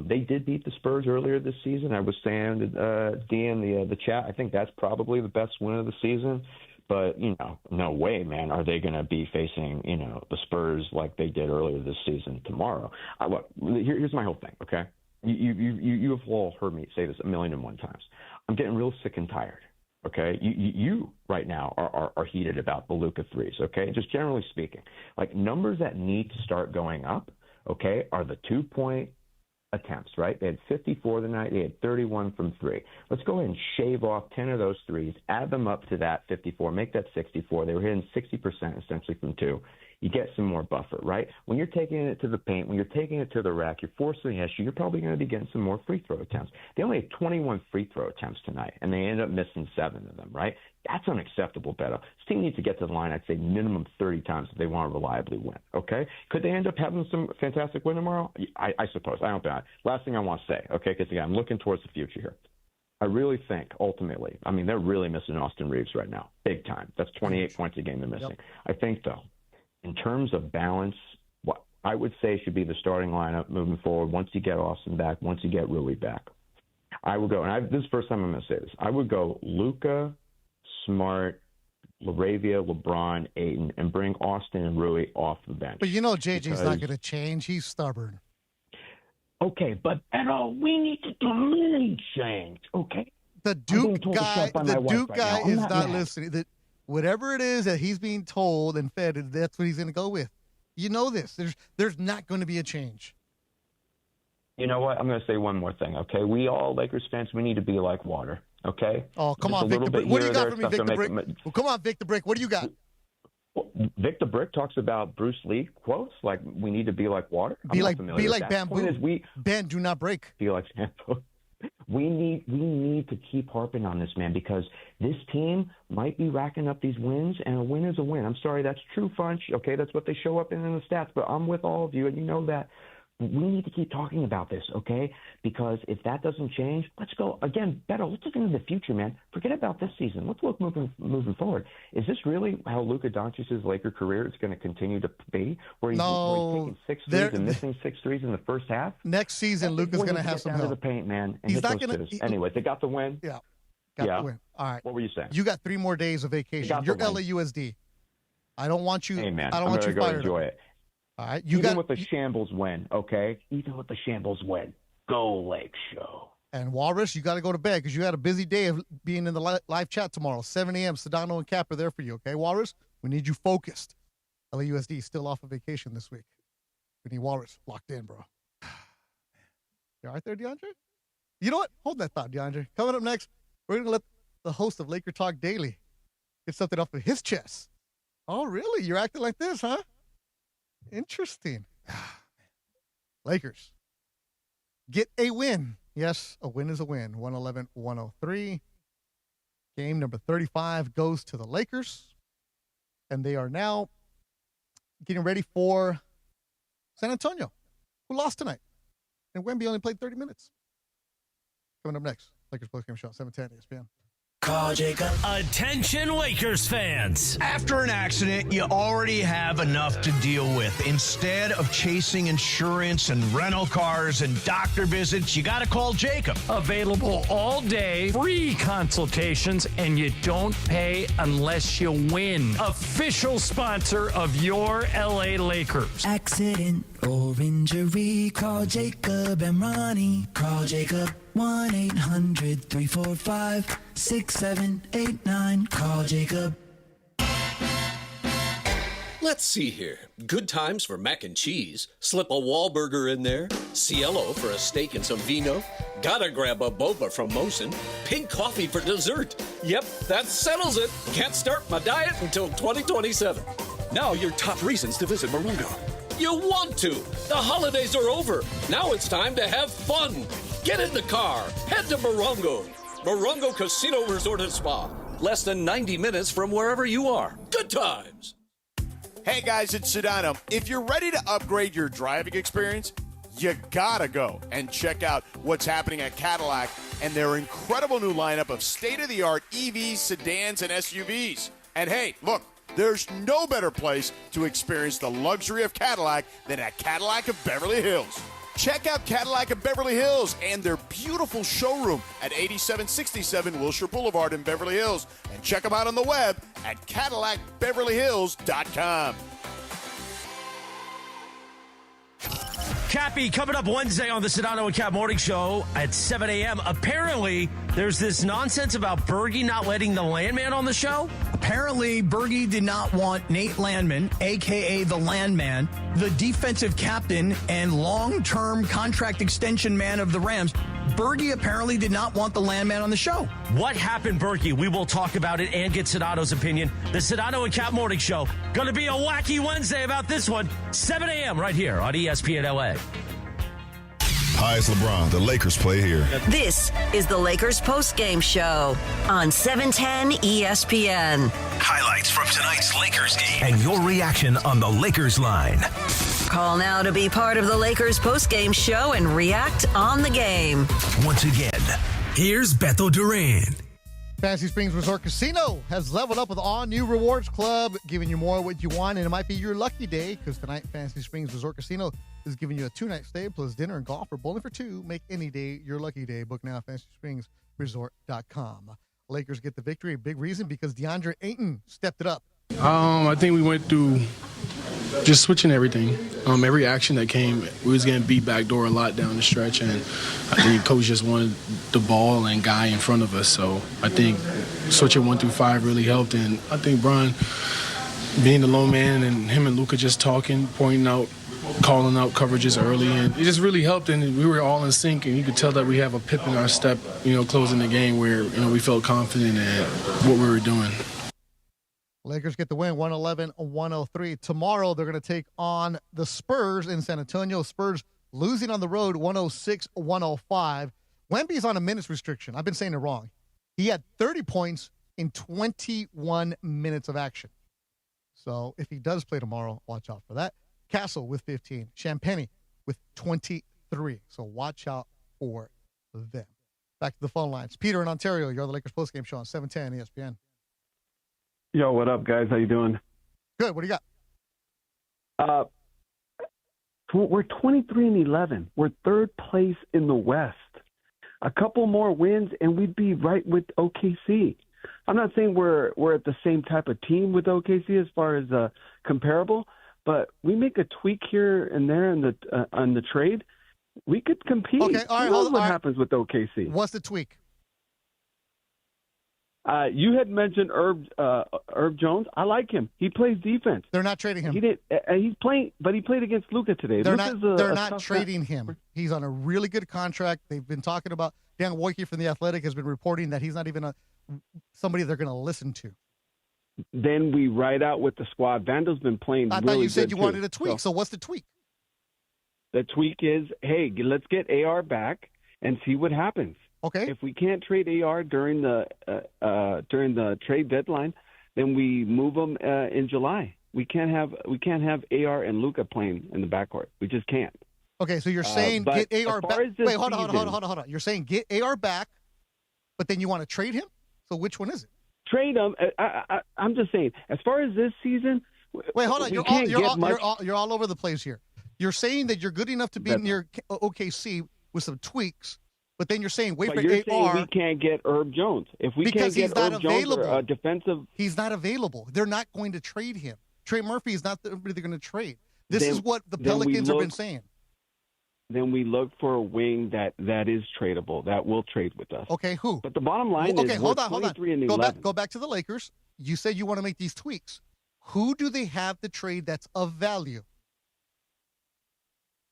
They did beat the Spurs earlier this season. I was saying, in the chat, I think that's probably the best win of the season. But, no way, man, are they going to be facing, the Spurs like they did earlier this season tomorrow. Look, here's my whole thing, okay? You have all heard me say this 1,000,001 times. I'm getting real sick and tired, okay? You right now are heated about the Luka threes, okay? Just generally speaking. Like, numbers that need to start going up, okay, are the 2-point attempts, right? They had 54 tonight. They had 31 from 3. Let's go ahead and shave off 10 of those threes, add them up to that 54, make that 64. They were hitting 60% essentially from 2. You get some more buffer, right? When you're taking it to the paint, when you're taking it to the rack, you're forcing the issue, you're probably going to be getting some more free throw attempts. They only had 21 free throw attempts tonight, and they ended up missing 7 of them, right? That's unacceptable, Beto. This team needs to get to the line, I'd say, minimum 30 times if they want to reliably win, okay? Could they end up having some fantastic win tomorrow? I suppose. I don't bet. Last thing I want to say, okay, because, again, I'm looking towards the future here. I really think, ultimately, I mean, they're really missing Austin Reeves right now, big time. That's 28 points a game they're missing. Yep. I think, though, in terms of balance, what I would say should be the starting lineup moving forward once you get Austin back, once you get Rui back. I would go, and this is the first time I'm going to say this, I would go Luka, Smart, Laravia, LeBron, Ayton, and bring Austin and Rui off the bench. But JJ's not going to change. He's stubborn. Okay, but we need to do really change, okay? The Duke guy is not listening. Whatever it is that he's being told and fed, that's what he's going to go with. You know this. There's not going to be a change. You know what? I'm going to say one more thing, okay? We all, Lakers fans, we need to be like water, okay? Oh, come on, Victor Brick. What do you got for me, Victor Brick? Well, come on, Victor Brick. What do you got? Victor Brick talks about Bruce Lee quotes, like we need to be like water. Be like bamboo. Bend, do not break. Be like bamboo. We need to keep harping on this, man, because this team might be racking up these wins, and a win is a win. I'm sorry, that's true, Funch. Okay, that's what they show up in the stats, but I'm with all of you, and you know that. We need to keep talking about this, okay? Because if that doesn't change, let's go again. Beto, let's look into the future, man. Forget about this season. Let's look moving forward. Is this really how Luka Doncic's Laker career is going to continue to be? Where he's taking 6 threes and missing 6 threes in the first half? Next season, Luka's going to have some help. To the paint, man. And he's not going to. Anyway, they got the win. Yeah, got the win. All right. What were you saying? You got 3 more days of vacation. You're LAUSD. I don't want you. Hey, man. I don't want you fired. Enjoy it. All right, Even with the shambles win, okay? Even with the shambles win, go Lake Show. And Walrus, you got to go to bed because you had a busy day of being in the live chat tomorrow. 7 a.m. Sedano and Cap are there for you, okay, Walrus? We need you focused. LAUSD still off of vacation this week. We need Walrus locked in, bro. You all right there, DeAndre? You know what? Hold that thought, DeAndre. Coming up next, we're going to let the host of Laker Talk Daily get something off of his chest. Oh, really? You're acting like this, huh? Interesting. Lakers get a win. Yes, a win is a win. 111-103. Game number 35 goes to the Lakers. And they are now getting ready for San Antonio, who lost tonight. And Wemby only played 30 minutes. Coming up next, Lakers postgame show, 710 ESPN. Call Jacob. Attention, Lakers fans. After an accident, you already have enough to deal with. Instead of chasing insurance and rental cars and doctor visits, you got to call Jacob. Available all day, free consultations, and you don't pay unless you win. Official sponsor of your LA Lakers. Accident or injury, call Jacob and Ronnie. Call Jacob. 1-800-345-6789. Call Jacob. Let's see here. Good times for mac and cheese. Slip a Wahlburger in there. Cielo for a steak and some vino. Gotta grab a boba from Mosin. Pink coffee for dessert. Yep, that settles it. Can't start my diet until 2027. Now your top reasons to visit Morongo. You want to. The holidays are over. Now it's time to have fun. Get in the car. Head to Morongo. Morongo Casino Resort and Spa. Less than 90 minutes from wherever you are. Good times. Hey guys, it's Sedano. If you're ready to upgrade your driving experience, you gotta go and check out what's happening at Cadillac and their incredible new lineup of state-of-the-art EVs, sedans, and SUVs. And hey, look, there's no better place to experience the luxury of Cadillac than at Cadillac of Beverly Hills. Check out Cadillac of Beverly Hills and their beautiful showroom at 8767 Wilshire Boulevard in Beverly Hills. And check them out on the web at CadillacBeverlyHills.com. Cappy, coming up Wednesday on the Sedano and Cap Morning Show at 7 a.m. Apparently, there's this nonsense about Bergie not letting the Landman on the show. Apparently, Bergie did not want Nate Landman, a.k.a. the Landman, the defensive captain and long-term contract extension man of the Rams. Bergie apparently did not want the Landman on the show. What happened, Bergie? We will talk about it and get Sedano's opinion. The Sedano and Cap Morning Show. Going to be a wacky Wednesday about this one. 7 a.m. right here on ESPN LA. Hi, it's LeBron. The Lakers play here. This is the Lakers postgame show on 710 ESPN. Highlights from tonight's Lakers game and your reaction on the Lakers line. Call now to be part of the Lakers postgame show and react on the game. Once again, here's Beto Duran. Fantasy Springs Resort Casino has leveled up with all new rewards club, giving you more of what you want, and it might be your lucky day because tonight Fantasy Springs Resort Casino is giving you a 2-night stay plus dinner and golf or bowling for two. Make any day your lucky day. Book now at FantasySpringsResort.com. Lakers get the victory. A big reason because DeAndre Ayton stepped it up. I think we went through just switching everything. Every action that came, we was getting beat backdoor a lot down the stretch, and I think coach just wanted the ball and guy in front of us. So I think switching 1 through 5 really helped, and I think Brian being the low man and him and Luka just talking, pointing out, calling out coverages early, and it just really helped, and we were all in sync, and you could tell that we have a pip in our step, closing the game where, we felt confident in what we were doing. Lakers get the win, 111-103. Tomorrow, they're going to take on the Spurs in San Antonio. Spurs losing on the road, 106-105. Wemby's on a minutes restriction. I've been saying it wrong. He had 30 points in 21 minutes of action. So if he does play tomorrow, watch out for that. Castle with 15. Champagny with 23. So watch out for them. Back to the phone lines. Peter in Ontario, you're on the Lakers postgame show on 710 ESPN. Yo, what up, guys? How you doing? Good. What do you got? We're 23-11. We're third place in the West. A couple more wins, and we'd be right with OKC. I'm not saying we're at the same type of team with OKC as far as comparable, but we make a tweak here and there in the on the trade, we could compete. Okay, all right. Who knows what happens with OKC? What's the tweak? You had mentioned Herb Jones. I like him. He plays defense. They're not trading him. He did. He's playing, but he played against Luka today. They're not trading him. He's on a really good contract. They've been talking about Dan Wojcicki from The Athletic has been reporting that he's not even somebody they're going to listen to. Then we ride out with the squad. Vando's been playing. I really thought you said you too. wanted a tweak. So what's the tweak? The tweak is, hey, let's get AR back and see what happens. Okay. If we can't trade AR during the trade deadline, then we move them in July. We can't have AR and Luka playing in the backcourt. We just can't. Okay, so you're saying get AR back. Wait, hold on. You're saying get AR back, but then you want to trade him? So which one is it? Trade him. I'm just saying, as far as this season, wait, hold on. You're all over the place here. You're saying that you're good enough to be near OKC with some tweaks, but then you're saying wait for you're AR. Saying we can't get Herb Jones. If we can't get Herb Jones or a defensive, he's not available. They're not going to trade him. Trey Murphy is not somebody they're going to trade. This is what the Pelicans have been saying. Then we look for a wing that is tradable, that will trade with us. Okay, who? But the bottom line is hold on. And Go back to the Lakers. You said you want to make these tweaks. Who do they have to trade that's of value?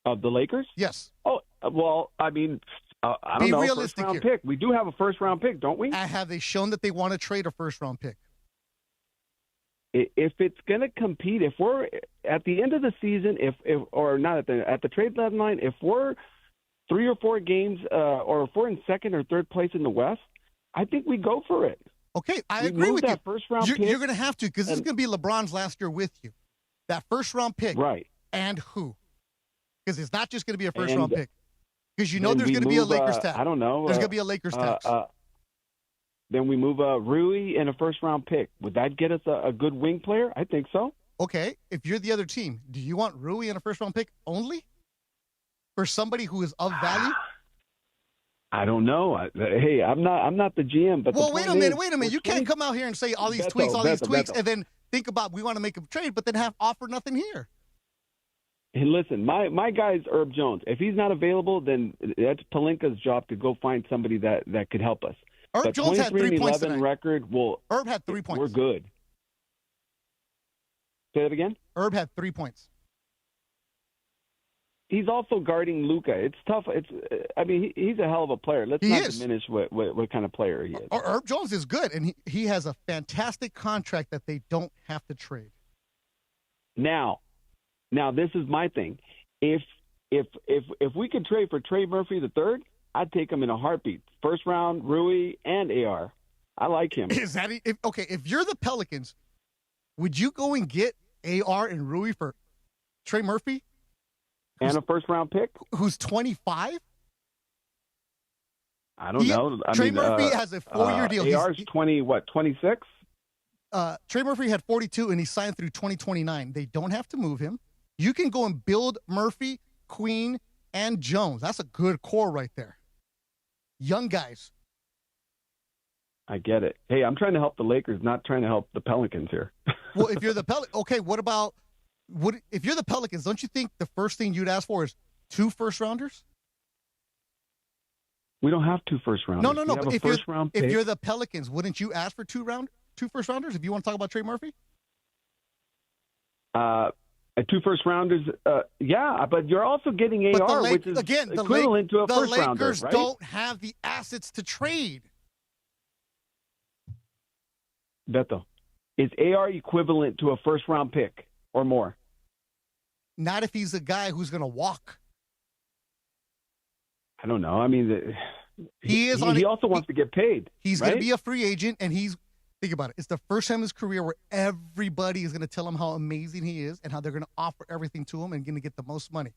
Of the Lakers? Yes. Oh, well, I mean, I don't know. Realistic first-round here. pick. We do have a first-round pick, don't we? Have they shown that they want to trade a first-round pick? If it's going to compete, if we're at the end of the season, or not at the trade deadline, if we're 3 or 4 games, or if we're in second or third place in the West, I think we go for it. Okay, I agree with you. First-round pick. You're going to have to, because this is going to be LeBron's last year with you. That first-round pick. Right. And who? Because it's not just going to be a first-round pick. Because you know there's going to be a Lakers tap. I don't know. There's going to be a Lakers tap. Then we move Rui and a first-round pick. Would that get us a good wing player? I think so. Okay, if you're the other team, do you want Rui and a first-round pick only? For somebody who is of value? I don't know. Hey, I'm not the GM. But wait a minute. You can't come out here and say all these tweaks, and then think about we want to make a trade, but then have offer nothing here. Hey, listen, my guy's Herb Jones. If he's not available, then that's Pelinka's job to go find somebody that could help us. Herb Jones had 3 points tonight. Record. Herb had 3 points. We're good. Say that again? Herb had 3 points. He's also guarding Luka. It's tough. He's a hell of a player. Let's not diminish what kind of player he is. Herb Jones is good, and he has a fantastic contract that they don't have to trade. Now, this is my thing. If we could trade for Trey Murphy III, I'd take him in a heartbeat. First round, Rui and AR. I like him. Is that okay? If you're the Pelicans, would you go and get AR and Rui for Trey Murphy? And a first round pick? Who's 25? I don't know. Trey Murphy has a 4-year deal. AR's 26? Trey Murphy had 42, and he signed through 2029. They don't have to move him. You can go and build Murphy, Queen, and Jones. That's a good core right there. Young guys. I get it. Hey, I'm trying to help the Lakers, not trying to help the Pelicans here. Well, if you're the okay, if you're the Pelicans, don't you think the first thing you'd ask for is 2 first-rounders? We don't have 2 first-rounders. No. But if you're the Pelicans, wouldn't you ask for 2 first-rounders if you want to talk about Trey Murphy? 2 first-rounders, yeah, but you're also getting AR, which is equivalent to a first-rounder, right? The Lakers don't have the assets to trade. Beto, is AR equivalent to a first-round pick or more? Not if he's a guy who's going to walk. I don't know. I mean, he also wants to get paid. He's going to be a free agent, and think about it. It's the first time in his career where everybody is going to tell him how amazing he is and how they're going to offer everything to him and going to get the most money.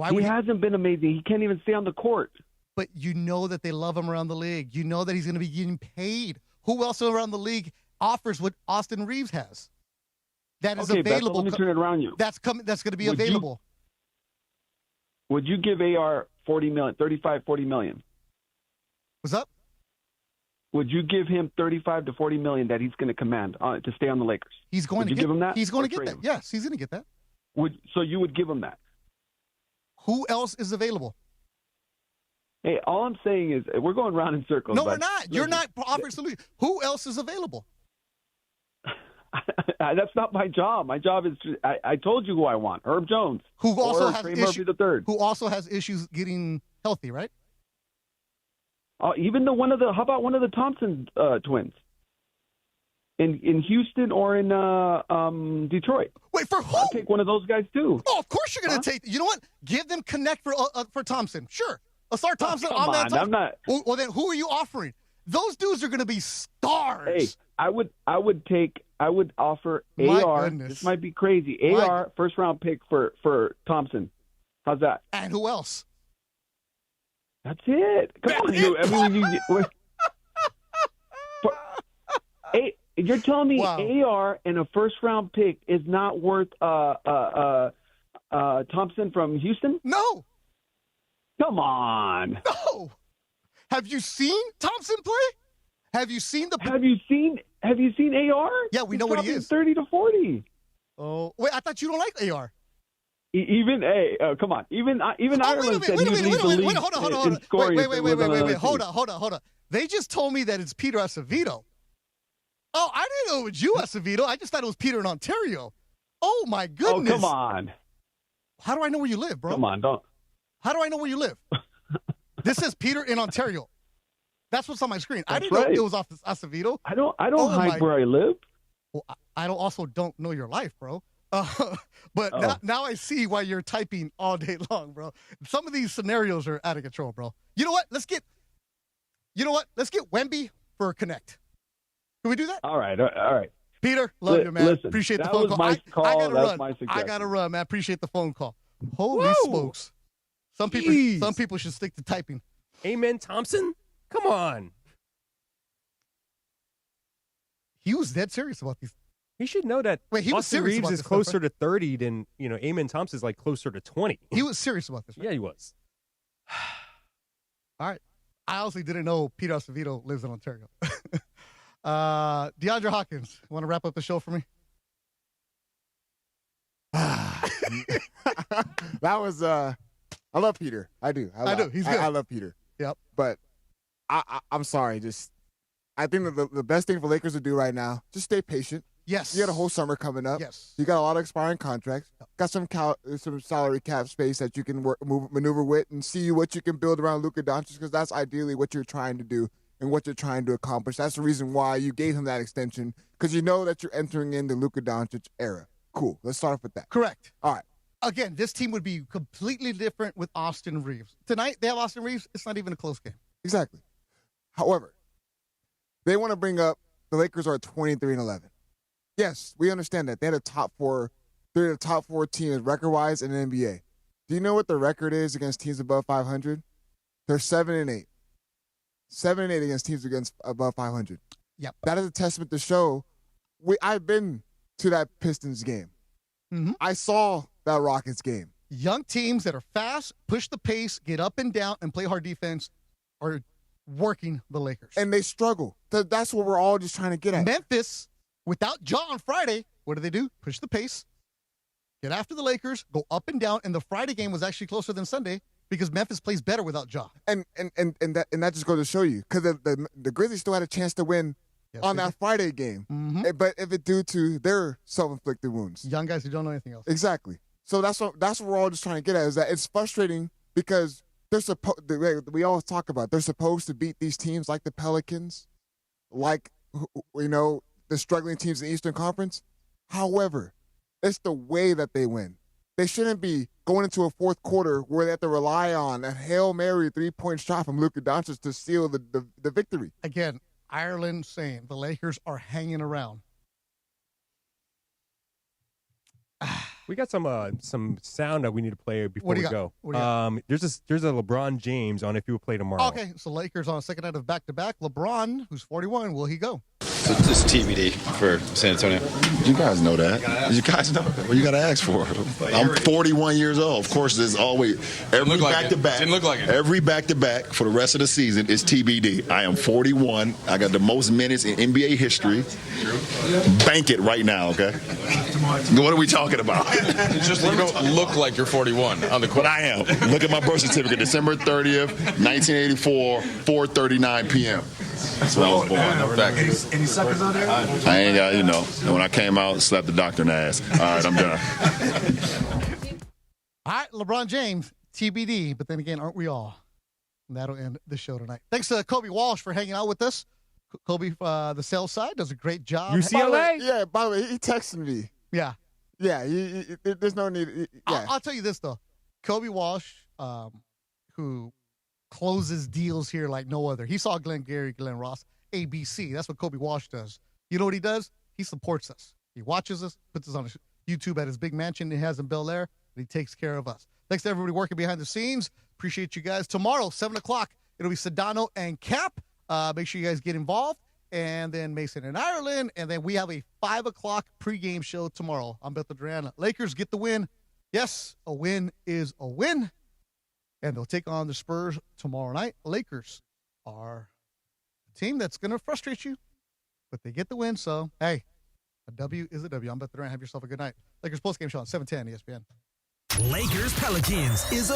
He hasn't been amazing. He can't even stay on the court. But you know that they love him around the league. You know that he's going to be getting paid. Who else around the league offers what Austin Reeves has? That is available. Let me turn it around you. That's going to be available. Would you give AR $40 million, $35-40 million? What's up? Would you give him $35 to $40 million that he's going to command to stay on the Lakers? He's going to give him that. He's going to get that. Yes, he's going to get that. So you would give him that? Who else is available? Hey, all I'm saying is we're going round in circles. No, we're not. You're not offering solutions. Who else is available? That's not my job. My job is I told you who I want. Herb Jones. Who also has Trey Murphy III. Who also has issues getting healthy, right? Even how about one of the Thompson twins? In Houston or in Detroit. Wait, for who? I'll take one of those guys too. Oh, of course you're going to take. You know what? Give them Connect for Thompson. Sure. Asar Thompson. Come on, I'm not. Well, then who are you offering? Those dudes are going to be stars. Hey, I would offer My AR. goodness. This might be crazy. AR first round pick for Thompson. How's that? And who else? That's it. Come on, you're telling me AR and a first round pick is not worth Thompson from Houston? No. Come on. No. Have you seen Thompson play? Have you seen Have you seen AR? Yeah, we know what he is. 30 to 40. Oh, wait, I thought you don't like AR. Come on. Even Ireland said he leads the league in scoring. Wait. Hold on. They just told me that it's Peter Acevedo. Oh, I didn't know it was you, Acevedo. I just thought it was Peter in Ontario. Oh, my goodness. Oh, come on. How do I know where you live, bro? Come on, don't. How do I know where you live? This says Peter in Ontario. That's what's on my screen. I didn't know it was off Acevedo. I don't hide where I live. Well, I also don't know your life, bro. But now I see why you're typing all day long, bro. Some of these scenarios are out of control, bro. You know what? Let's get Wemby for Connect. Can we do that? All right. Peter, love you, man. Listen, appreciate the that phone was call. my call. I gotta That's run. my suggestion. I gotta run, man. Appreciate the phone call. Holy smokes. Some people should stick to typing. Amen Thompson? Come on. He was dead serious about these. He should know that he was Austin serious Reeves about is this closer stuff, to 30 than, Amen Thompson is like closer to 20. He was serious about this, right? Yeah, he was. All right. I honestly didn't know Peter Acevedo lives in Ontario. DeAndre Hawkins, want to wrap up the show for me? That was I love Peter. I do. I do. He's good. I love Peter. Yep. But I'm sorry. I think that the best thing for Lakers to do right now, just stay patient. Yes. You got a whole summer coming up. Yes. You got a lot of expiring contracts. Got some salary cap space that you can maneuver with and see what you can build around Luka Doncic, because that's ideally what you're trying to do and what you're trying to accomplish. That's the reason why you gave him that extension, because you know that you're entering in the Luka Doncic era. Cool. Let's start off with that. Correct. All right. Again, this team would be completely different with Austin Reeves. Tonight, they have Austin Reeves. It's not even a close game. Exactly. However, they want to bring up the Lakers are 23-11. Yes, we understand that. They're the top four teams record-wise in the NBA. Do you know what the record is against teams above 500? They're 7-8. 7-8 against teams above 500. Yep. That is a testament to show. I've been to that Pistons game. Mm-hmm. I saw that Rockets game. Young teams that are fast, push the pace, get up and down, and play hard defense are working the Lakers. And they struggle. That's what we're all just trying to get at. Memphis, without Ja on Friday, what do? Push the pace, get after the Lakers, go up and down. And the Friday game was actually closer than Sunday because Memphis plays better without Ja. And that just goes to show you, because the Grizzlies still had a chance to win on that Friday game. Mm-hmm. But if it due to their self-inflicted wounds. Young guys who don't know anything else. Exactly. So that's what we're all just trying to get at, is that it's frustrating because we always talk about they're supposed to beat these teams like the Pelicans, like, the struggling teams in the Eastern Conference. However, it's the way that they win. They shouldn't be going into a fourth quarter where they have to rely on a Hail Mary 3-point shot from Luka Doncic to seal the victory. Again, Ireland saying the Lakers are hanging around. We got some sound that we need to play before we go. There's a LeBron James on if he will play tomorrow. Okay, so Lakers on a second night of back-to-back. LeBron, who's 41, will he go? It's TBD for San Antonio. You guys know that. You guys know that. Well, you got to ask for it. I'm 41 years old. Of course, there's always every back-to-back. Didn't look like it. Every back-to-back for the rest of the season is TBD. I am 41. I got the most minutes in NBA history. Bank it right now, okay? What are we talking about? It's just that you don't look like you're 41 on the court. But I am. Look at my birth certificate, December 30th, 1984, 4:39 p.m. That's when I was born. Any suckers on there? I ain't got, and when I came out, slapped the doctor in the ass. All right, I'm done. All right, LeBron James, TBD. But then again, aren't we all? And that'll end the show tonight. Thanks to Kobe Walsh for hanging out with us. Kobe, the sales side, does a great job. UCLA? By the way, he texted me. Yeah. Yeah, there's no need. Yeah. I'll tell you this, though. Kobe Walsh, who closes deals here like no other. He saw Glenn Gary, Glenn Ross, ABC. That's what Kobe Walsh does. You know what he does? He supports us. He watches us, puts us on YouTube at his big mansion he has in Bel Air, and he takes care of us. Thanks to everybody working behind the scenes. Appreciate you guys. Tomorrow, 7 o'clock, it'll be Sedano and Cap. Make sure you guys get involved. And then Mason and Ireland. And then we have a 5 o'clock pregame show tomorrow. I'm Bethel Duran. Lakers get the win. Yes, a win is a win. And they'll take on the Spurs tomorrow night. Lakers are a team that's going to frustrate you, but they get the win. So, hey, a W is a W. I'm Bethel Duran. Have yourself a good night. Lakers postgame show on 710 ESPN. Lakers Pelicans is a